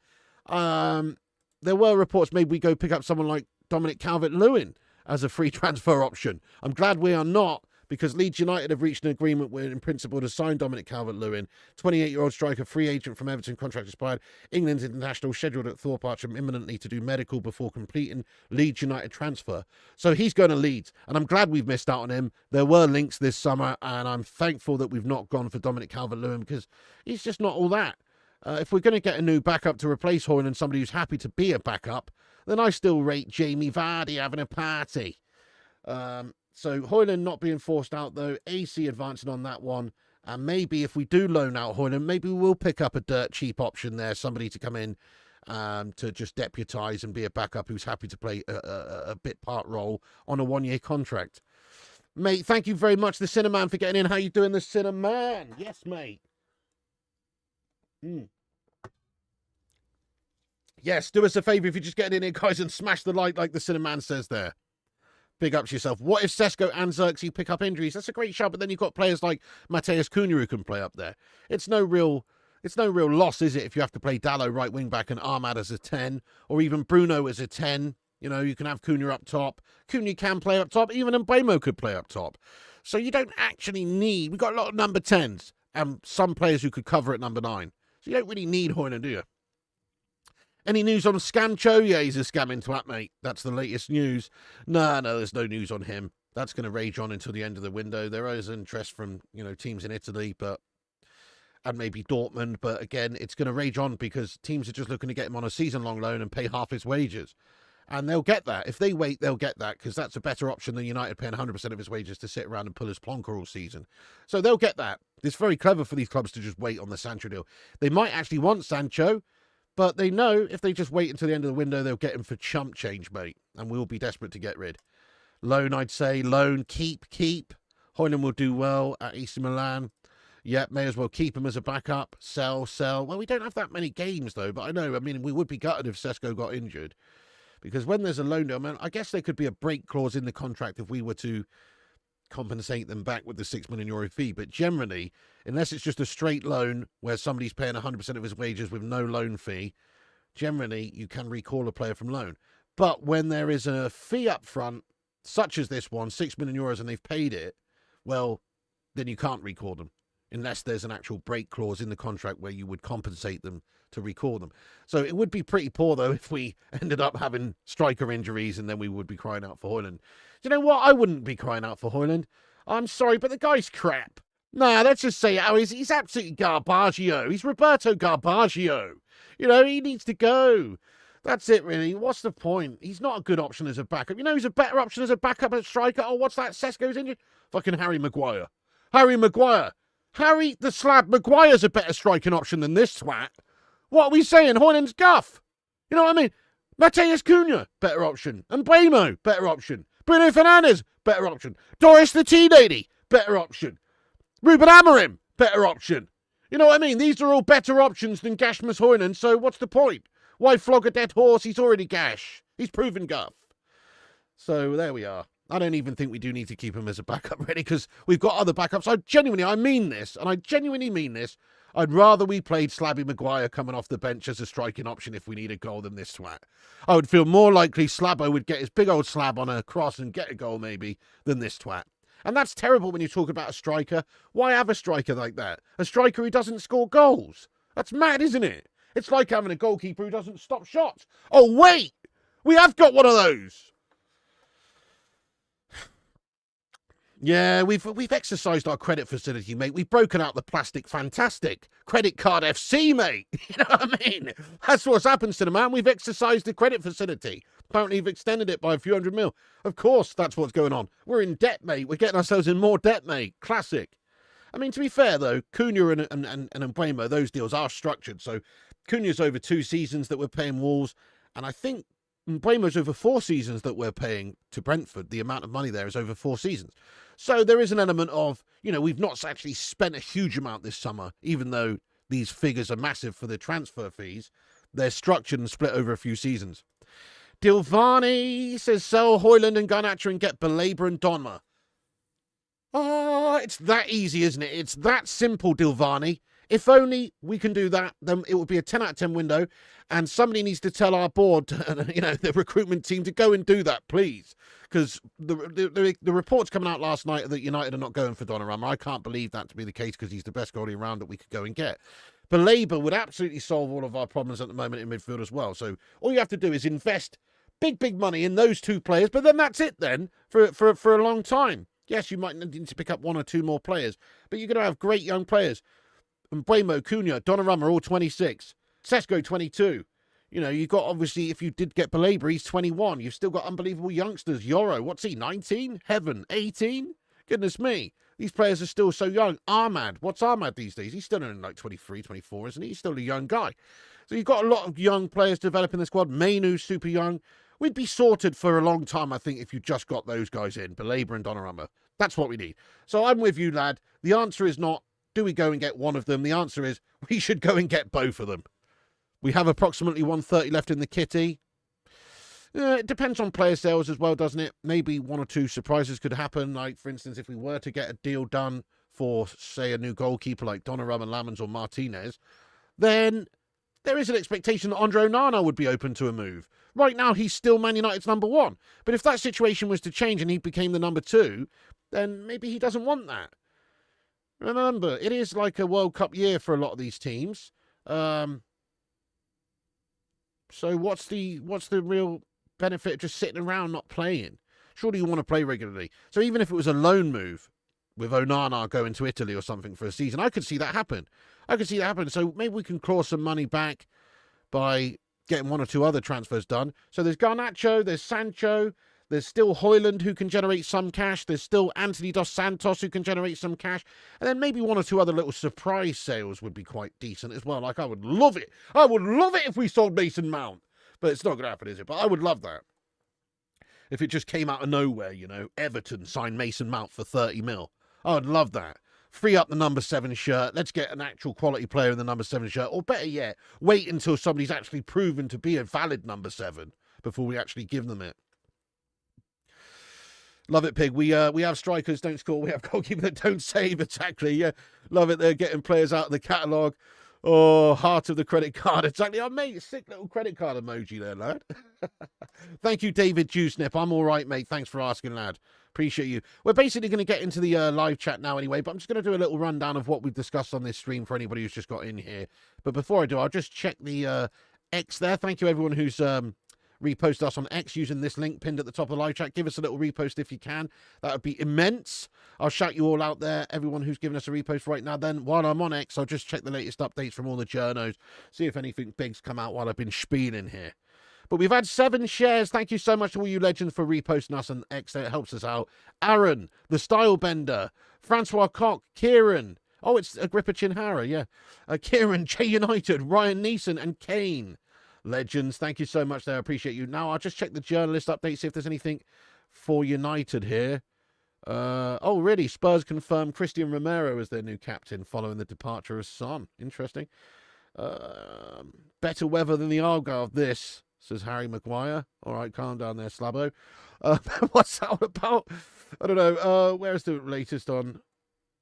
There were reports maybe we go pick up someone like Dominic Calvert-Lewin as a free transfer option. I'm glad we are not, because Leeds United have reached an agreement with, in principle, to sign Dominic Calvert-Lewin, 28-year-old striker, free agent from Everton, contract expired. England's international scheduled at Thorpe Archam imminently to do medical before completing Leeds United transfer. So he's going to Leeds, and I'm glad we've missed out on him. There were links this summer, and I'm thankful that we've not gone for Dominic Calvert-Lewin, because he's just not all that. If we're going to get a new backup to replace Hojlund and somebody who's happy to be a backup, then I still rate Jamie Vardy having a party. So Hojlund not being forced out, though. AC advancing on that one. And maybe if we do loan out Hojlund, maybe we'll pick up a dirt cheap option there, somebody to come in to just deputise and be a backup who's happy to play a bit part role on a one-year contract. Mate, thank you very much, the Cinnamon, for getting in. How you doing, the Cinnamon? Yes, mate. Yes, do us a favour if you just get in here, guys, and smash the like the Cinnamon says there. Big up to yourself. What if Sesko and Zirkzee pick up injuries? That's a great shout, but then you've got players like Matheus Cunha who can play up there. It's no real loss, is it, if you have to play Dalot right wing back and Ahmad as a 10, or even Bruno as a 10. You know, you can have Cunha up top. Cunha can play up top. Even Mbeumo could play up top. So you don't actually need... We've got a lot of number 10s and some players who could cover at number 9. So you don't really need Hojlund, do you? Any news on Scancho? Yeah, he's a scamming twat, mate. That's the latest news. No, there's no news on him. That's going to rage on until the end of the window. There is interest from, teams in Italy, and maybe Dortmund. But again, it's going to rage on because teams are just looking to get him on a season-long loan and pay half his wages. And they'll get that. If they wait, they'll get that, because that's a better option than United paying 100% of his wages to sit around and pull his plonker all season. So they'll get that. It's very clever for these clubs to just wait on the Sancho deal. They might actually want Sancho, but they know if they just wait until the end of the window, they'll get him for chump change, mate. And we'll be desperate to get rid. Loan, I'd say. Loan, keep. Hojlund will do well at AC Milan. Yep, may as well keep him as a backup. Sell. Well, we don't have that many games, though. But we would be gutted if Sesko got injured. Because when there's a loan deal, I guess there could be a break clause in the contract if we were to compensate them back with the €6 million fee. But generally, unless it's just a straight loan where somebody's paying 100% of his wages with no loan fee, generally you can recall a player from loan. But when there is a fee up front, such as this one, €6 million, and they've paid it, well, then you can't recall them. Unless there's an actual break clause in the contract where you would compensate them to recall them. So it would be pretty poor, though, if we ended up having striker injuries and then we would be crying out for Hojlund. Do you know what? I wouldn't be crying out for Hojlund. I'm sorry, but the guy's crap. Nah, let's just say he's absolutely Garbaggio. He's Roberto Garbaggio. He needs to go. That's it, really. What's the point? He's not a good option as a backup. Who's a better option as a backup at striker? Oh, what's that? Sesko's injured? Fucking Harry Maguire. Harry the Slab Maguire's a better striking option than this twat. What are we saying? Hojlund's guff. You know what I mean? Matheus Cunha, better option. Mbeumo, better option. Bruno Fernandes, better option. Doris the Tea Lady, better option. Ruben Amorim, better option. You know what I mean? These are all better options than Rasmus Højlund, so what's the point? Why flog a dead horse? He's already gash. He's proven guff. So there we are. I don't even think we do need to keep him as a backup, really, because we've got other backups. I mean this, and I genuinely mean this. I'd rather we played Slabby Maguire coming off the bench as a striking option if we need a goal than this twat. I would feel more likely Slabbo would get his big old slab on a cross and get a goal, maybe, than this twat. And that's terrible when you talk about a striker. Why have a striker like that? A striker who doesn't score goals. That's mad, isn't it? It's like having a goalkeeper who doesn't stop shots. Oh, wait! We have got one of those! Yeah, we've exercised our credit facility, mate. We've broken out the plastic fantastic. Credit card FC, mate. You know what I mean? That's what's happened to the man. We've exercised the credit facility. Apparently, we've extended it by a few hundred mil. Of course, that's what's going on. We're in debt, mate. We're getting ourselves in more debt, mate. Classic. I mean, to be fair, though, Cunha and Mbeumo, those deals are structured. So Cunha's over 2 seasons that we're paying Wolves, and I think Mbeumo's over 4 seasons that we're paying to Brentford. The amount of money there is over 4 seasons. So there is an element of, you know, we've not actually spent a huge amount this summer, even though these figures are massive for the transfer fees. They're structured and split over a few seasons. Dilvani says, sell Hojlund and Garnacho and get Baleba and Donnarumma. Oh, it's that easy, isn't it? It's that simple, Dilvani. If only we can do that, then it would be a 10 out of 10 window, and somebody needs to tell our board, you know, the recruitment team to go and do that, please. Because the reports coming out last night that United are not going for Donnarumma. I can't believe that to be the case because he's the best goalie around that we could go and get. Baleba would absolutely solve all of our problems at the moment in midfield as well. So all you have to do is invest big money in those 2 players, but then that's it then for a long time. Yes, you might need to pick up 1 or 2 more players, but you're going to have great young players. Mbeumo, Cunha, Donnarumma, all 26. Sesko, 22. You know, you've got, obviously, if you did get Baleba, he's 21. You've still got unbelievable youngsters. Yoro, what's he, 19? Heaven, 18? Goodness me. These players are still so young. Ahmad, what's Ahmad these days? He's still in like 23, 24, isn't he? He's still a young guy. So you've got a lot of young players developing the squad. Mainu's super young. We'd be sorted for a long time, I think, if you just got those guys in, Baleba and Donnarumma. That's what we need. So I'm with you, lad. The answer is not, do we go and get one of them? The answer is, we should go and get both of them. We have approximately 130 left in the kitty. It depends on player sales as well, doesn't it? Maybe 1 or 2 surprises could happen. Like, for instance, if we were to get a deal done for, say, a new goalkeeper like Donnarumma, Lamens or Martinez, then there is an expectation that Andre Onana would be open to a move. Right now, he's still Man United's number 1. But if that situation was to change and he became the number 2, then maybe he doesn't want that. Remember, it is like a World Cup year for a lot of these teams. So what's the real benefit of just sitting around not playing? Surely you want to play regularly. So even if it was a loan move with Onana going to Italy or something for a season, I could see that happen. So maybe we can claw some money back by getting 1 or 2 other transfers done. So there's Garnacho, there's Sancho, there's still Hojlund who can generate some cash. There's still Anthony Dos Santos who can generate some cash. And then maybe 1 or 2 other little surprise sales would be quite decent as well. Like, I would love it. I would love it if we sold Mason Mount. But it's not going to happen, is it? But I would love that. If it just came out of nowhere, you know, Everton signed Mason Mount for 30 mil. I would love that. Free up the number 7 shirt. Let's get an actual quality player in the number 7 shirt. Or better yet, wait until somebody's actually proven to be a valid number 7 before we actually give them it. Love it, Pig. We have strikers don't score. We have goalkeepers that don't save. Exactly. Yeah, love it. They're getting players out of the catalogue. Oh, heart of the credit card. Exactly. Oh, mate, sick little credit card emoji there, lad. Thank you, David Juicenip. I'm all right, mate. Thanks for asking, lad. Appreciate you. We're basically going to get into the live chat now anyway, but I'm just going to do a little rundown of what we've discussed on this stream for anybody who's just got in here. But before I do, I'll just check the X there. Thank you, everyone who's repost us on X using this link pinned at the top of the live chat. Give us a little repost if you can. That would be immense. I'll shout you all out there, everyone who's given us a repost right now. Then, while I'm on X, I'll just check the latest updates from all the journos, see if anything big's come out while I've been spieling here. But we've had 7 shares. Thank you so much to all you legends for reposting us on X. It helps us out. Aaron, the Style Bender, Francois Koch, Kieran. Oh, it's Agrippa Chinhara, yeah. Kieran, J United, Ryan Neeson, and Kane. Legends, thank you so much there. I appreciate you. Now, I'll just check the journalist update, see if there's anything for United here. Oh, really? Spurs confirm Christian Romero as their new captain following the departure of Son. Interesting. Better weather than the Algarve, this, says Harry Maguire. All right, calm down there, Slabbo. What's that all about? I don't know. Where's the latest on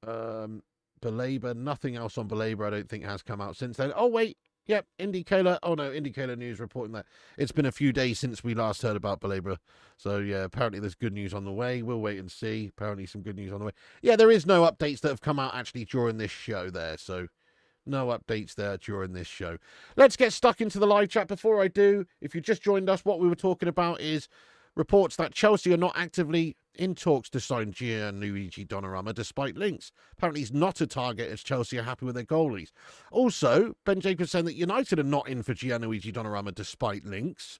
Baleba? Nothing else on Baleba, I don't think, has come out since then. Oh, wait. Yep, Indicator. Oh, no, Indicator News reporting that it's been a few days since we last heard about Baleba. So, yeah, apparently there's good news on the way. We'll wait and see. Apparently some good news on the way. Yeah, there is no updates that have come out actually during this show there. So, no updates there during this show. Let's get stuck into the live chat. Before I do, if you just joined us, what we were talking about is reports that Chelsea are not actively in talks to sign Gianluigi Donnarumma despite links. Apparently he's not a target as Chelsea are happy with their goalies. Also, Ben Jacobs saying that United are not in for Gianluigi Donnarumma despite links.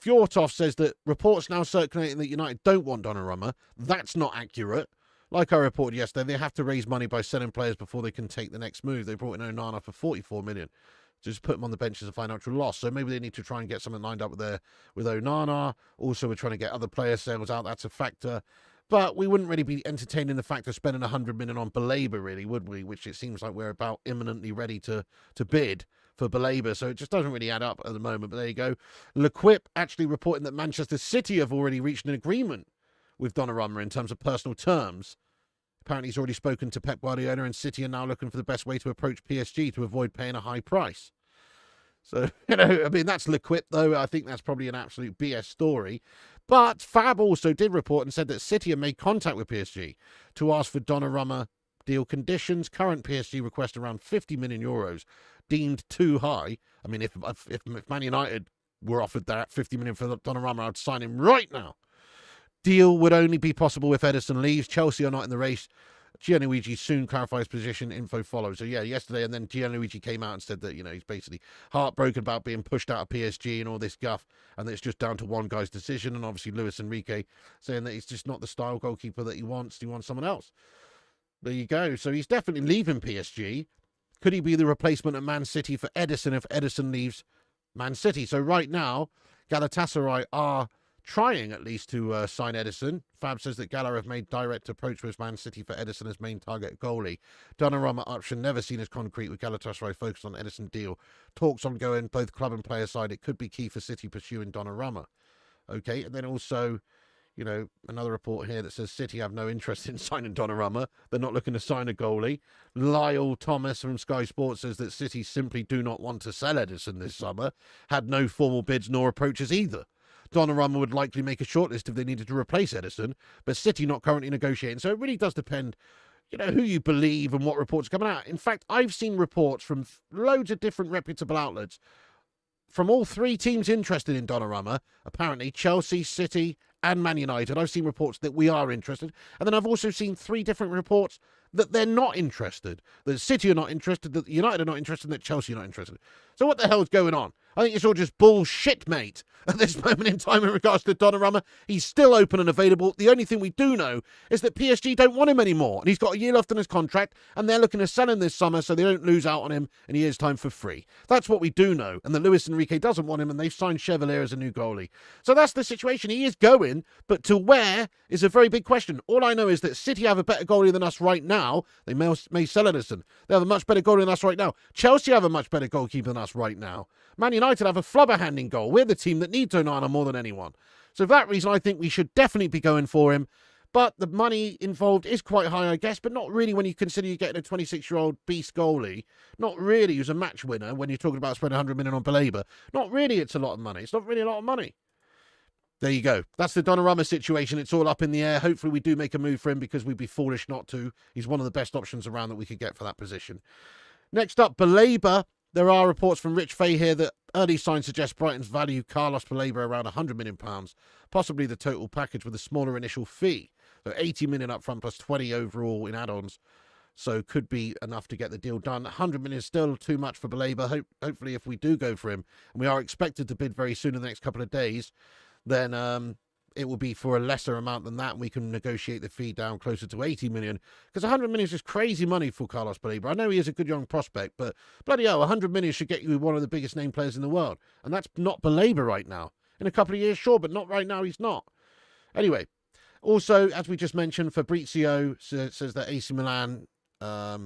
Fjortov says that reports now circulating that United don't want Donnarumma. That's not accurate. Like I reported yesterday, they have to raise money by selling players before they can take the next move. They brought in Onana for 44 million. Just put them on the bench as a financial loss. So maybe they need to try and get something lined up with Onana. Also, we're trying to get other player sales out. That's a factor. But we wouldn't really be entertaining the fact of spending 100 million on Baleba, really, would we? Which it seems like we're about imminently ready to bid for Baleba. So it just doesn't really add up at the moment. But there you go. L'Equipe actually reporting that Manchester City have already reached an agreement with Donnarumma in terms of personal terms. Apparently he's already spoken to Pep Guardiola, and City are now looking for the best way to approach PSG to avoid paying a high price. So, I mean, that's L'Equipe, though. I think that's probably an absolute BS story. But Fab also did report and said that City have made contact with PSG to ask for Donnarumma deal conditions. Current PSG request around 50 million euros, deemed too high. I mean, if Man United were offered that 50 million for Donnarumma, I'd sign him right now. Deal would only be possible if Ederson leaves. Chelsea are not in the race. Gianluigi soon clarifies position. Info follows. So, yeah, yesterday, and then Gianluigi came out and said that, he's basically heartbroken about being pushed out of PSG and all this guff, and that it's just down to one guy's decision. And obviously Luis Enrique saying that he's just not the style goalkeeper that he wants someone else. There you go. So he's definitely leaving PSG. Could he be the replacement of Man City for Ederson if Ederson leaves Man City? So right now, Galatasaray are trying at least to sign Ederson. Fab says that Gala have made direct approach with Man City for Ederson as main target goalie. Donnarumma option never seen as concrete, with Galatasaray focused on Ederson deal. Talks ongoing, both club and player side. It could be key for City pursuing Donnarumma. Okay, and then also, another report here that says City have no interest in signing Donnarumma. They're not looking to sign a goalie. Lyle Thomas from Sky Sports says that City simply do not want to sell Ederson this summer. Had no formal bids nor approaches either. Donnarumma would likely make a shortlist if they needed to replace Ederson, but City not currently negotiating. So it really does depend, who you believe and what reports are coming out. In fact, I've seen reports from loads of different reputable outlets from all three teams interested in Donnarumma, apparently Chelsea, City, and Man United. I've seen reports that we are interested. And then I've also seen three different reports that they're not interested. That City are not interested, that United are not interested, and that Chelsea are not interested. So what the hell's going on? I think it's all just bullshit, mate, at this moment in time in regards to Donnarumma. He's still open and available. The only thing we do know is that PSG don't want him anymore. And he's got a year left on his contract, and they're looking to sell him this summer so they don't lose out on him in a year's time for free. That's what we do know. And that Luis Enrique doesn't want him, and they've signed Chevalier as a new goalie. So that's the situation. He is going, but to where is a very big question. All I know is that City have a better goalie than us right now. They may sell Ederson. They have a much better goalie than us right now. Chelsea have a much better goalkeeper than us right now. Man United have a flubber-handing goal. We're the team that needs Onana more than anyone. So for that reason, I think we should definitely be going for him. But the money involved is quite high, I guess, but not really when you consider you're getting a 26-year-old beast goalie. Not really who's a match winner when you're talking about spending 100 million on Baleba. Not really it's a lot of money. It's not really a lot of money. There you go. That's the Donnarumma situation. It's all up in the air. Hopefully we do make a move for him because we'd be foolish not to. He's one of the best options around that we could get for that position. Next up, Baleba. There are reports from Rich Fay here that early signs suggest Brighton's value Carlos Baleba around £100 million, possibly the total package with a smaller initial fee. So 80 million up front plus 20 overall in add-ons. So could be enough to get the deal done. 100 million is still too much for Baleba. Hopefully if we do go for him, and we are expected to bid very soon in the next couple of days, then it will be for a lesser amount than that, and we can negotiate the fee down closer to 80 million. Because 100 million is just crazy money for Carlos Baleba. I know he is a good young prospect, but bloody hell, 100 million should get you one of the biggest name players in the world. And that's not Baleba right now. In a couple of years, sure, but not right now, he's not. Anyway, also, as we just mentioned, Fabrizio says that AC Milan are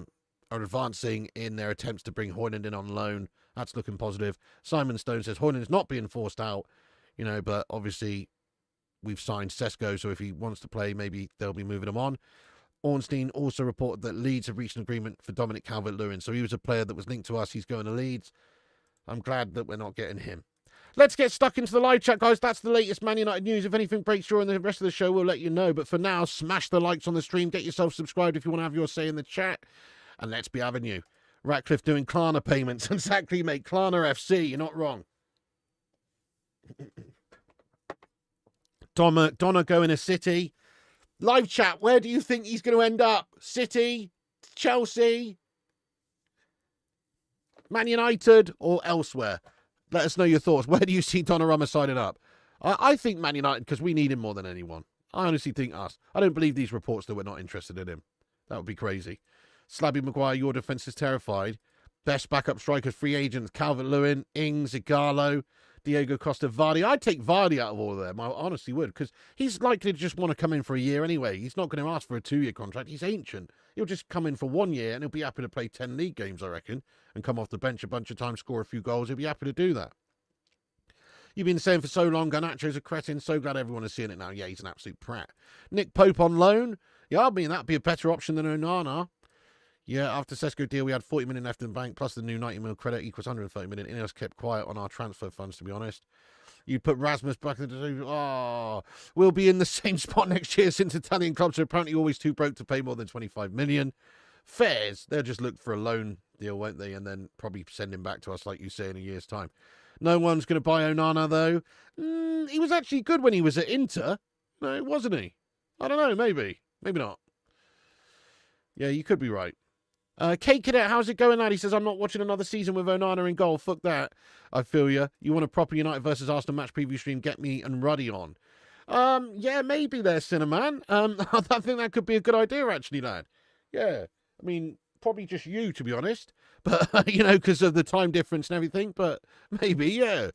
advancing in their attempts to bring Hojlund in on loan. That's looking positive. Simon Stone says Hojlund is not being forced out, but obviously we've signed Sesko, so if he wants to play, maybe they'll be moving him on. Ornstein also reported that Leeds have reached an agreement for Dominic Calvert-Lewin, so he was a player that was linked to us. He's going to Leeds. I'm glad that we're not getting him. Let's get stuck into the live chat, guys. That's the latest Man United news. If anything breaks during the rest of the show, we'll let you know. But for now, smash the likes on the stream. Get yourself subscribed if you want to have your say in the chat. And let's be having you. Ratcliffe doing Klarna payments. Exactly, mate. Klarna FC. You're not wrong. Donna going to City. Live chat. Where do you think he's going to end up? City? Chelsea? Man United? Or elsewhere? Let us know your thoughts. Where do you see Donnarumma signing up? I think Man United, because we need him more than anyone. I honestly think us. I don't believe these reports that we're not interested in him. That would be crazy. Slabby Maguire, your defence is terrified. Best backup strikers, free agents, Calvert-Lewin, Ings, Igalo, Diego Costa, Vardy. I'd take Vardy out of all of them. I honestly would, because he's likely to just want to come in for a year anyway. He's not going to ask for a 2-year contract. He's ancient. He'll just come in for 1 year and he'll be happy to play 10 league games, I reckon, and come off the bench a bunch of times, score a few goals. He'll be happy to do that. You've been saying for so long, Garnacho's a cretin. So glad everyone is seeing it now. Yeah, he's an absolute prat. Nick Pope on loan. Yeah, I mean, that'd be a better option than Onana. Yeah, after Sesko deal, we had 40 million left in the bank, plus the new 90 mil credit equals 130 million. Ineos kept quiet on our transfer funds, to be honest. You'd put Rasmus back into the... Oh, we'll be in the same spot next year since Italian clubs are apparently always too broke to pay more than 25 million. Fairs, they'll just look for a loan deal, won't they? And then probably send him back to us, like you say, in a year's time. No one's going to buy Onana, though. He was actually good when he was at Inter. No, wasn't he? I don't know, maybe. Maybe not. Yeah, you could be right. Kate Cadet, how's it going, lad? He says, I'm not watching another season with Onana in goal. Fuck that. I feel you. You want a proper United versus Arsenal match preview stream? Get me and Ruddy on. Yeah, maybe there, Cinnamon. I think that could be a good idea, actually, lad. Yeah. I mean, probably just you, to be honest. But, you know, because of the time difference and everything. But maybe, yeah.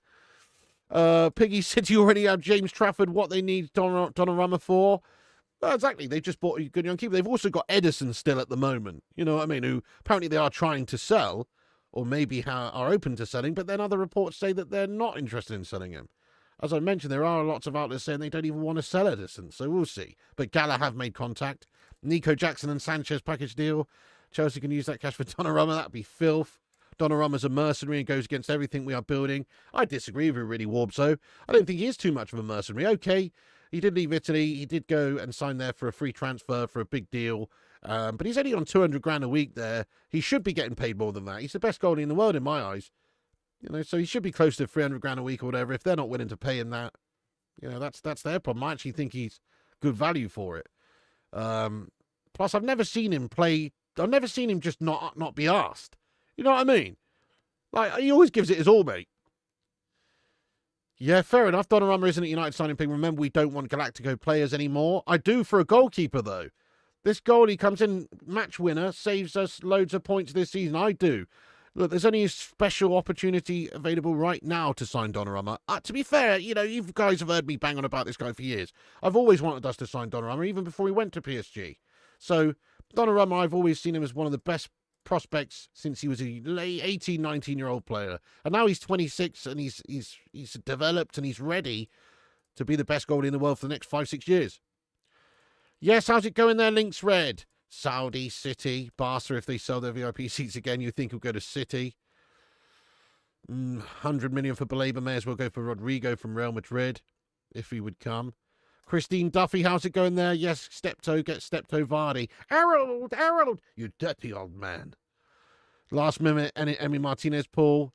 Piggy City already have James Trafford. What they need Donnarumma for? Well, exactly. They've just bought a good young keeper. They've also got Edison still at the moment. You know what I mean? Who apparently they are trying to sell, or maybe are open to selling, but then other reports say that they're not interested in selling him. As I mentioned, there are lots of outlets saying they don't even want to sell Edison, so we'll see. But Gala have made contact. Nico Jackson and Sanchez package deal. Chelsea can use that cash for Donnarumma. That'd be filth. Donnarumma's a mercenary and goes against everything we are building. I disagree with you, really, Warbso. I don't think he is too much of a mercenary. Okay. He did leave Italy. He did go and sign there for a free transfer for a big deal. But he's only on 200 grand a week there. He should be getting paid more than that. He's the best goalie in the world in my eyes. You know, so he should be close to 300 grand a week or whatever. If they're not willing to pay him that, you know, that's their problem. I actually think he's good value for it. Plus, I've never seen him play. I've never seen him just not be asked. You know what I mean? Like, he always gives it his all, mate. Yeah, fair enough. Donnarumma isn't a United signing thing. Remember, we don't want Galactico players anymore. I do for a goalkeeper, though. This goalie comes in, match winner, saves us loads of points this season. I do. Look, there's only a special opportunity available right now to sign Donnarumma. To be fair, you know, you guys have heard me bang on about this guy for years. I've always wanted us to sign Donnarumma, even before he went to PSG. So, Donnarumma, I've always seen him as one of the best prospects since he was a late 18, 19-year-old player. And now he's 26 and he's developed and he's ready to be the best goalie in the world for the next 5-6 years. Yes, how's it going there, Links Red? Saudi, City, Barca, if they sell their VIP seats again, you think he'll go to City. 100 million for Baleba, may as well go for Rodrigo from Real Madrid, if he would come. Christine Duffy, how's it going there? Yes, Stepto, get Stepto Vardy. Harold, you dirty old man. Last minute, Emi Martinez, Paul.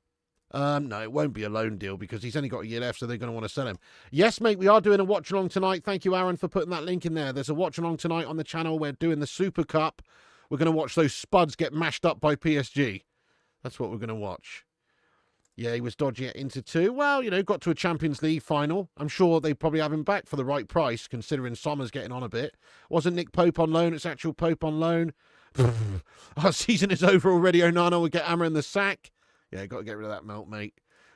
No, it won't be a loan deal because he's only got a year left, so they're going to want to sell him. Yes, mate, we are doing a watch-along tonight. Thank you, Aaron, for putting that link in there. There's a watch-along tonight on the channel. We're doing the Super Cup. We're going to watch those spuds get mashed up by PSG. That's what we're going to watch. Yeah, he was dodgy at Inter too. Well, you know, got to a Champions League final. I'm sure they probably have him back for the right price, considering Sommer's getting on a bit. Wasn't Nick Pope on loan? It's actual Pope on loan. Our season is over already. Onana will get Hammer in the sack. Yeah, got to get rid of that melt, mate.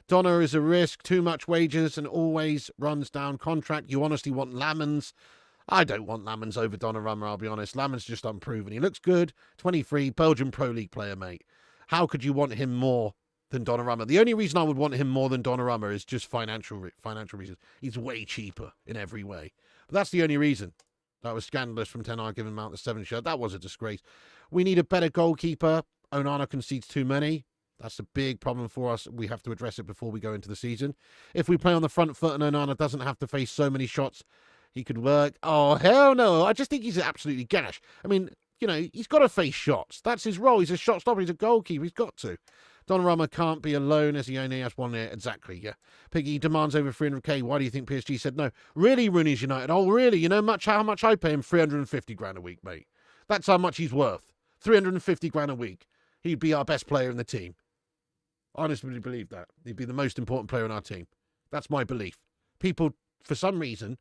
Donna is a risk. Too much wages and always runs down contract. You honestly want Lamans? I don't want Lamans over Donnarumma, I'll be honest. Lamans just unproven. He looks good. 23, Belgian Pro League player, mate. How could you want him more than Donnarumma. The only reason I would want him more than Donnarumma is just financial reasons. He's way cheaper in every way. But that's the only reason. That was scandalous from Ten Hag giving him out the 7 shirt. That was a disgrace. We need a better goalkeeper. Onana concedes too many. That's a big problem for us. We have to address it before we go into the season. If we play on the front foot and Onana doesn't have to face so many shots, he could work. Oh, hell no. I just think he's absolutely gash. I mean, you know, he's got to face shots. That's his role. He's a shot stopper. He's a goalkeeper. He's got to. Donnarumma can't be alone as he only has one there. Exactly, yeah. Piggy demands over 300k. Why do you think PSG said no? Really, Rooney's United? Oh, really? You know how much I pay him? 350 grand a week, mate. That's how much he's worth. 350 grand a week. He'd be our best player in the team. I honestly believe that. He'd be the most important player in our team. That's my belief. People, for some reason,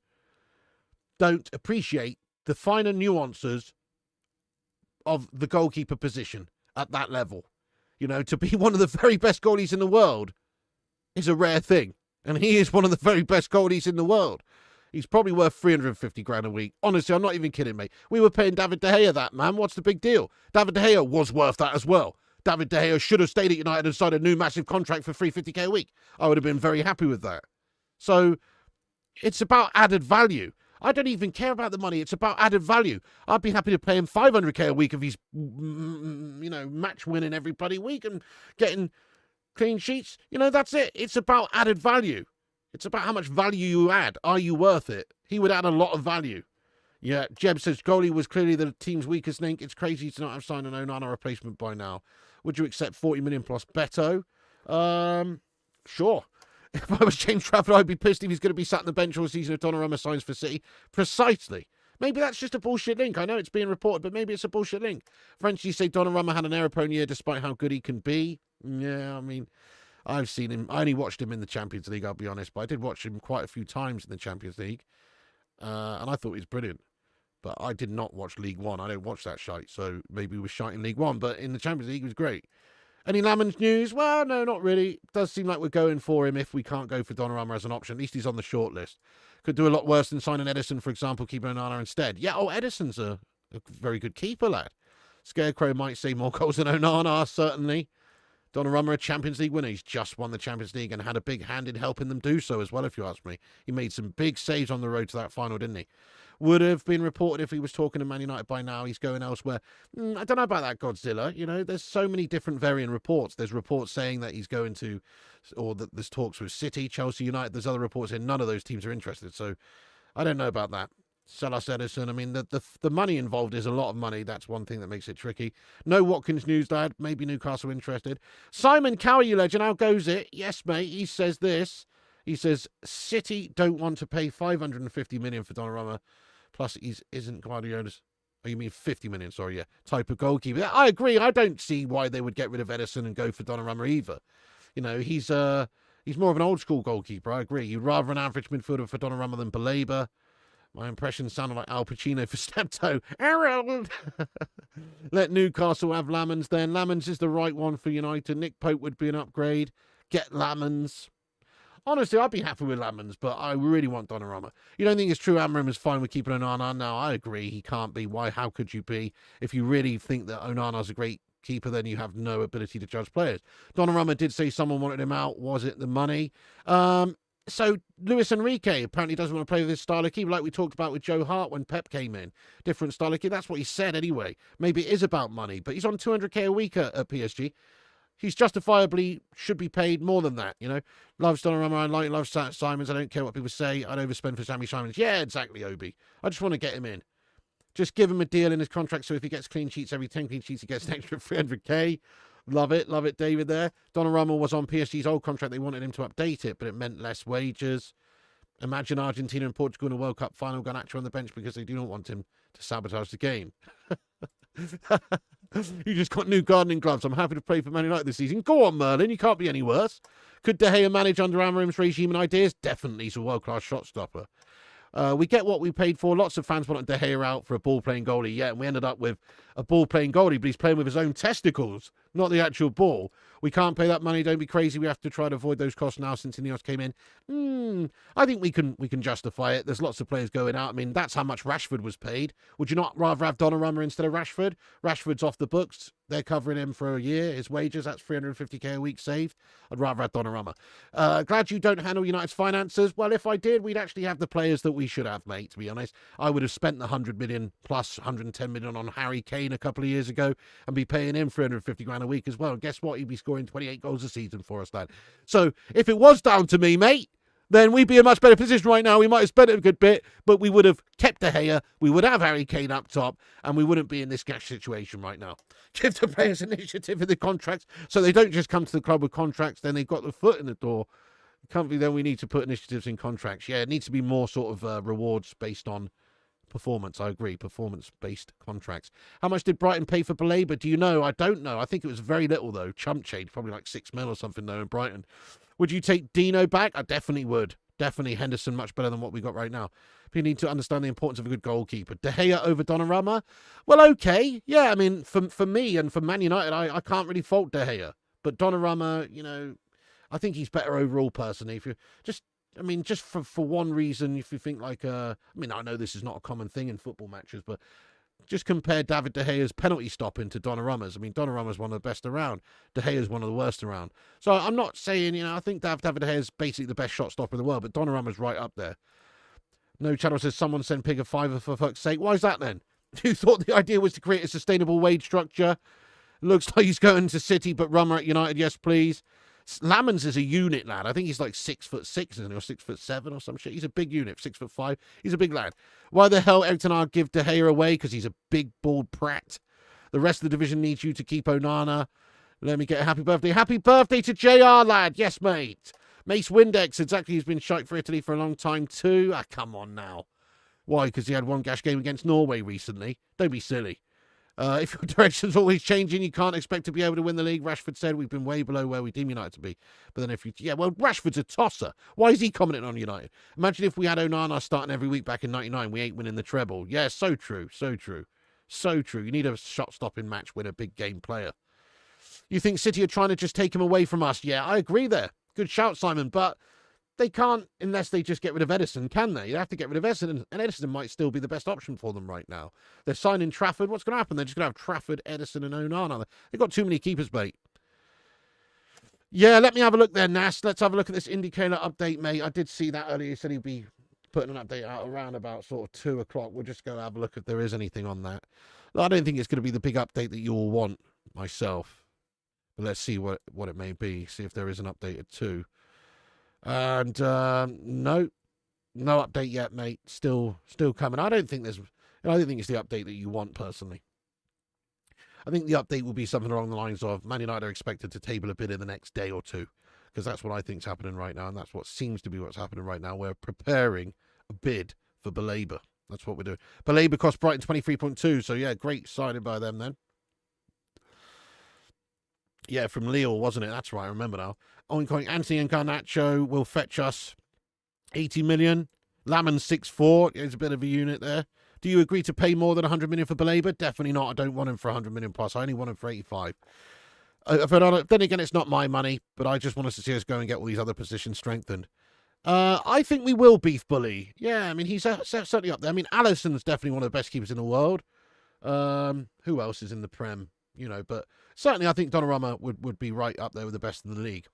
don't appreciate the finer nuances of the goalkeeper position at that level. You know, to be one of the very best goalies in the world is a rare thing. And he is one of the very best goalies in the world. He's probably worth 350 grand a week. Honestly, I'm not even kidding, mate. We were paying David De Gea that, man. What's the big deal? David De Gea was worth that as well. David De Gea should have stayed at United and signed a new massive contract for 350k a week. I would have been very happy with that. So it's about added value. I don't even care about the money. It's about added value. I'd be happy to pay him 500k a week if he's, you know, match winning every bloody week and getting clean sheets. You know, that's it. It's about added value. It's about how much value you add. Are you worth it? He would add a lot of value. Yeah, Jeb says goalie was clearly the team's weakest link. It's crazy to not have signed an Onana replacement by now. Would you accept 40 million plus Beto? Sure. If I was James Trafford, I'd be pissed if he's going to be sat on the bench all season if Donnarumma signs for City. Precisely. Maybe that's just a bullshit link. I know it's being reported, but maybe it's a bullshit link. Frenchies say Donnarumma had an error-prone year despite how good he can be. Yeah, I mean, I've seen him. I only watched him in the Champions League, I'll be honest, but I did watch him quite a few times in the Champions League, and I thought he was brilliant. But I did not watch League One. I don't watch that shite, so maybe he was shite in League One, but in the Champions League, he was great. Any Lamens news? Well, no, not really. It does seem like we're going for him if we can't go for Donnarumma as an option. At least he's on the short list. Could do a lot worse than signing Edison, for example, keeping Onana instead. Yeah, Edison's a very good keeper, lad. Scarecrow might say more goals than Onana, certainly. Donnarumma, a Champions League winner. He's just won the Champions League and had a big hand in helping them do so as well, if you ask me. He made some big saves on the road to that final, didn't he? Would have been reported if he was talking to Man United by now. He's going elsewhere. I don't know about that, Godzilla. You know, there's so many different varying reports. There's reports saying that he's going to, or that there's talks with City, Chelsea, United. There's other reports saying none of those teams are interested. So I don't know about that. Sell us Edison. I mean, the money involved is a lot of money. That's one thing that makes it tricky. No Watkins news, Dad. Maybe Newcastle interested. Simon Cower, you legend. How goes it? Yes, mate. He says this. He says, City don't want to pay 550 million for Donnarumma. Plus, he isn't Guardiola's. Oh, you mean 50 million, sorry, yeah. Type of goalkeeper. I agree. I don't see why they would get rid of Edison and go for Donnarumma either. You know, he's more of an old school goalkeeper. I agree. You'd rather an average midfielder for Donnarumma than Baleba. My impression sounded like Al Pacino for Steptoe. Harold! Let Newcastle have Lamens then. Lamens is the right one for United. Nick Pope would be an upgrade. Get Lamens. Honestly, I'd be happy with Lamens, but I really want Donnarumma. You don't think it's true Amram is fine with keeping Onana? No, I agree. He can't be. Why? How could you be? If you really think that Onana's a great keeper, then you have no ability to judge players. Donnarumma did say someone wanted him out. Was it the money? So Luis Enrique apparently doesn't want to play with this style of keeper like we talked about with Joe Hart when Pep came in. Different style of keeper. That's what he said anyway. Maybe it is about money, but he's on 200k a week at PSG. He's justifiably should be paid more than that, you know. Loves Donnarumma, I love Simons. I don't care what people say. I'd overspend for Sammy Simons. Yeah, exactly, Obi. I just want to get him in. Just give him a deal in his contract so if he gets clean sheets, every 10 clean sheets, he gets an extra 300k. Love it, David there. Donnarumma was on PSG's old contract. They wanted him to update it, but it meant less wages. Imagine Argentina and Portugal in a World Cup final, Garnacho on the bench because they do not want him to sabotage the game. You just got new gardening gloves. I'm happy to play for Man United this season. Go on, Merlin. You can't be any worse. Could De Gea manage under Amarim's regime and ideas? Definitely. He's a world-class shot stopper. We get what we paid for. Lots of fans wanted De Gea out for a ball-playing goalie. Yeah, and we ended up with a ball-playing goalie, but he's playing with his own testicles. not the actual ball. We can't pay that money. Don't be crazy. We have to try to avoid those costs now since Ineos came in. I think we can justify it. There's lots of players going out. I mean, that's how much Rashford was paid. Would you not rather have Donnarumma instead of Rashford? Rashford's off the books. They're covering him for a year. His wages, that's 350k a week saved. I'd rather have Donnarumma. Glad you don't handle United's finances. Well, if I did, we'd actually have the players that we should have, mate, to be honest. I would have spent the 100 million plus 110 million on Harry Kane a couple of years ago and be paying him 350 grand a week as well. And guess what? He'd be scoring 28 goals a season for us, lad. So if it was down to me, mate, then we'd be in a much better position right now. We might have spent it a good bit, but we would have kept De Gea, we would have Harry Kane up top, and we wouldn't be in this cash situation right now. Give the players initiative in the contracts so they don't just come to the club with contracts, then they've got the foot in the door. Company, then we need to put initiatives in contracts. Yeah, it needs to be more sort of rewards based on performance. I agree, performance-based contracts. How much did Brighton pay for Baleba? Do you know? I don't know. I think it was very little, though. Chump change, probably like 6 mil or something, though, in Brighton. Would you take Dino back? I definitely would. Definitely Henderson much better than what we got right now. But you need to understand the importance of a good goalkeeper. De Gea over Donnarumma? Well, okay. Yeah, I mean, for me and for Man United, I can't really fault De Gea. But Donnarumma, you know, I think he's better overall, personally. If you just for one reason, if you think like, I mean, I know this is not a common thing in football matches, but just compare David De Gea's penalty stopping to Donnarumma's. I mean, Donnarumma's one of the best around. De Gea's one of the worst around. So I'm not saying, you know, I think David De Gea's basically the best shot stopper in the world, but Donnarumma's right up there. No Channel says someone send Pig a fiver for fuck's sake. Why is that then? You thought the idea was to create a sustainable wage structure? Looks like he's going to City, but Rummer at United, yes, please. Lamans is a unit, lad. I think he's like 6'6", isn't he, or 6'7" or some shit. He's a big unit, 6'5". He's a big lad. Why the hell Eric Ten Hag give De Gea away? Because he's a big, bald prat. The rest of the division needs you to keep Onana. Let me get a happy birthday. Happy birthday to JR, lad. Yes, mate. Mace Windex, exactly. He's been shite for Italy for a long time too. Ah, come on now. Why? Because he had one gash game against Norway recently. Don't be silly. If your direction's always changing, you can't expect to be able to win the league. Rashford said we've been way below where we deem United to be. But then Rashford's a tosser. Why is he commenting on United? Imagine if we had Onana starting every week back in 99. We ain't winning the treble. Yeah, so true. So true. So true. You need a shot-stopping match winner, big game player. You think City are trying to just take him away from us? Yeah, I agree there. Good shout, Simon. But they can't unless they just get rid of Edison, can they? They have to get rid of Edison, and Edison might still be the best option for them right now. They're signing Trafford. What's going to happen? They're just going to have Trafford, Edison, and Onana. They've got too many keepers, mate. Yeah, let me have a look there, Nas. Let's have a look at this indicator update, mate. I did see that earlier. He said he'd be putting an update out around about sort of 2 o'clock. We'll just go have a look if there is anything on that. I don't think it's going to be the big update that you all want, myself. But let's see what it may be. See if there is an update at 2. And no update yet, mate. Still coming. I don't think it's the update that you want personally. I think the update will be something along the lines of Man United are expected to table a bid in the next day or 2, because that's what I think is happening right now, and that's what seems to be what's happening right now. We're preparing a bid for Baleba. That's what we're doing. Baleba cost Brighton 23.2, so yeah, great signing by them then. Yeah, from Lille, wasn't it? That's right, I remember now. Oink Anthony and Garnacho will fetch us 80 million. Lamon 6'4". There's a bit of a unit there. Do you agree to pay more than 100 million for Baleba? Definitely not. I don't want him for 100 million plus. I only want him for 85. Then again, it's not my money, but I just want us to see us go and get all these other positions strengthened. I think we will beef Bully. Yeah, I mean, he's certainly up there. I mean, Alisson's definitely one of the best keepers in the world. Who else is in the Prem? You know, but certainly I think Donnarumma would be right up there with the best in the league.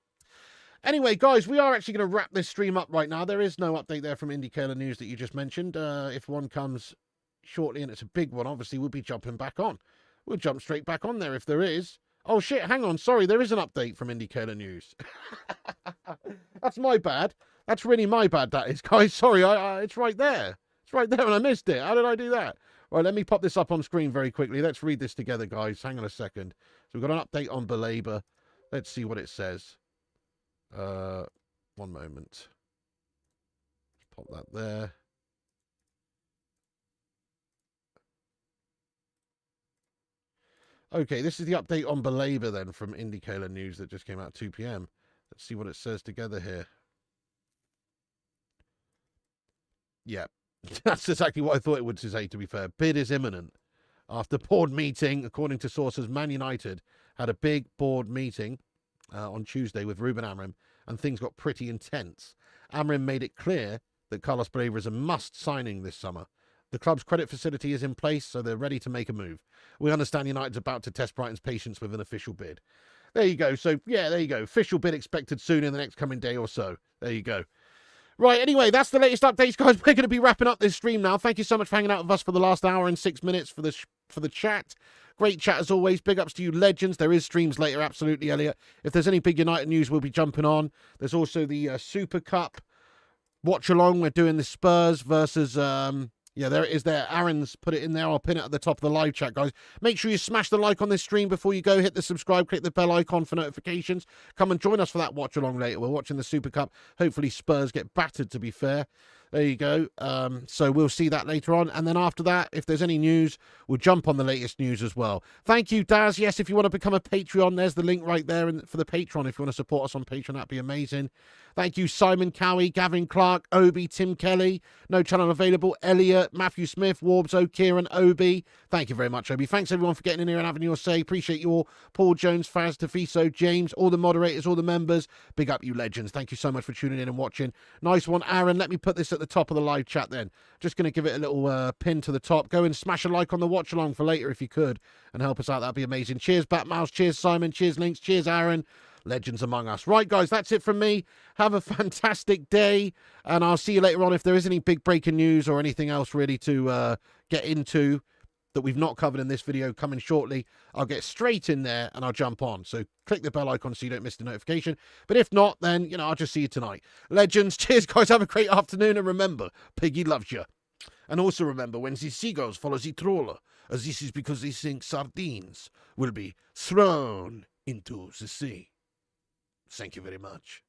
Anyway, guys, we are actually going to wrap this stream up right now. There is no update there from IndyCar News that you just mentioned. If one comes shortly and it's a big one, obviously we'll be jumping back on. We'll jump straight back on there if there is. Oh, shit, hang on. Sorry, there is an update from IndyCar News. That's my bad. That's really my bad, that is, guys. Sorry, it's right there. It's right there and I missed it. How did I do that? Right, let me pop this up on screen very quickly. Let's read this together, guys. Hang on a second. So we've got an update on Baleba. Let's see what it says. One moment. Pop that there. Okay, this is the update on Baleba then from IndyCar News that just came out at 2 p.m. Let's see what it says together here. Yeah. That's exactly what I thought it would say, to be fair. Bid is imminent. after board meeting. According to sources, Man United had a big board meeting on Tuesday with Ruben Amorim, and things got pretty intense. Amorim made it clear that Carlos Baleba is a must signing this summer. The club's credit facility is in place, so they're ready to make a move. We understand United's about to test Brighton's patience with an official bid. There you go. So, yeah, there you go. Official bid expected soon in the next coming day or so. There you go. Right, anyway, that's the latest updates, guys. We're going to be wrapping up this stream now. Thank you so much for hanging out with us for the last hour and 6 minutes for the chat. Great chat as always. Big ups to you, legends. There is streams later, absolutely, Elliot. If there's any big United news, we'll be jumping on. There's also the Super Cup watch along. We're doing the Spurs versus... yeah, there it is there. Aaron's put it in there. I'll pin it at the top of the live chat, guys. Make sure you smash the like on this stream before you go. Hit the subscribe, click the bell icon for notifications. Come and join us for that watch along later. We're watching the Super Cup. Hopefully Spurs get battered, to be fair. There you go. So we'll see that later on. And then after that, if there's any news, we'll jump on the latest news as well. Thank you, Daz. Yes, if you want to become a Patreon, there's the link right there for the Patreon. If you want to support us on Patreon, that'd be amazing. Thank you, Simon Cowie, Gavin Clark, Obi, Tim Kelly, No Channel Available, Elliot, Matthew Smith, Warbso, Kieran, Obi. Thank you very much, Obi. Thanks, everyone, for getting in here and having your say. Appreciate you all. Paul Jones, Faz, Tafiso, James, all the moderators, all the members. Big up, you legends. Thank you so much for tuning in and watching. Nice one, Aaron. Let me put this at the top of the live chat then. Just going to give it a little pin to the top. Go and smash a like on the watch along for later if you could and help us out. That'd be amazing. Cheers, Batmouse. Cheers, Simon. Cheers, Links. Cheers, Aaron. Legends among us. Right, guys, that's it from me. Have a fantastic day, and I'll see you later on. If there is any big breaking news or anything else really to get into that we've not covered in this video coming shortly, I'll get straight in there and I'll jump on. So click the bell icon so you don't miss the notification. But if not, then, you know, I'll just see you tonight. Legends, cheers, guys. Have a great afternoon, and remember, Piggy loves you. And also remember, when the seagulls follow the trawler, as this is because they think sardines will be thrown into the sea. Thank you very much.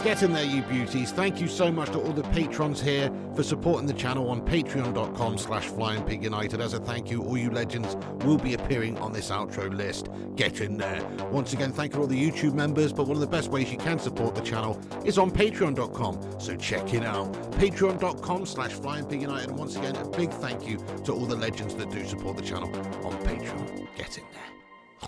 Get in there, you beauties. Thank you so much to all the patrons here for supporting the channel on patreon.com/FlyingPigUnited. As a thank you, all you legends will be appearing on this outro list. Get in there. Once again, thank you to all the YouTube members, but one of the best ways you can support the channel is on patreon.com. So check it out. Patreon.com/FlyingPigUnited. And once again, a big thank you to all the legends that do support the channel on Patreon. Get in there.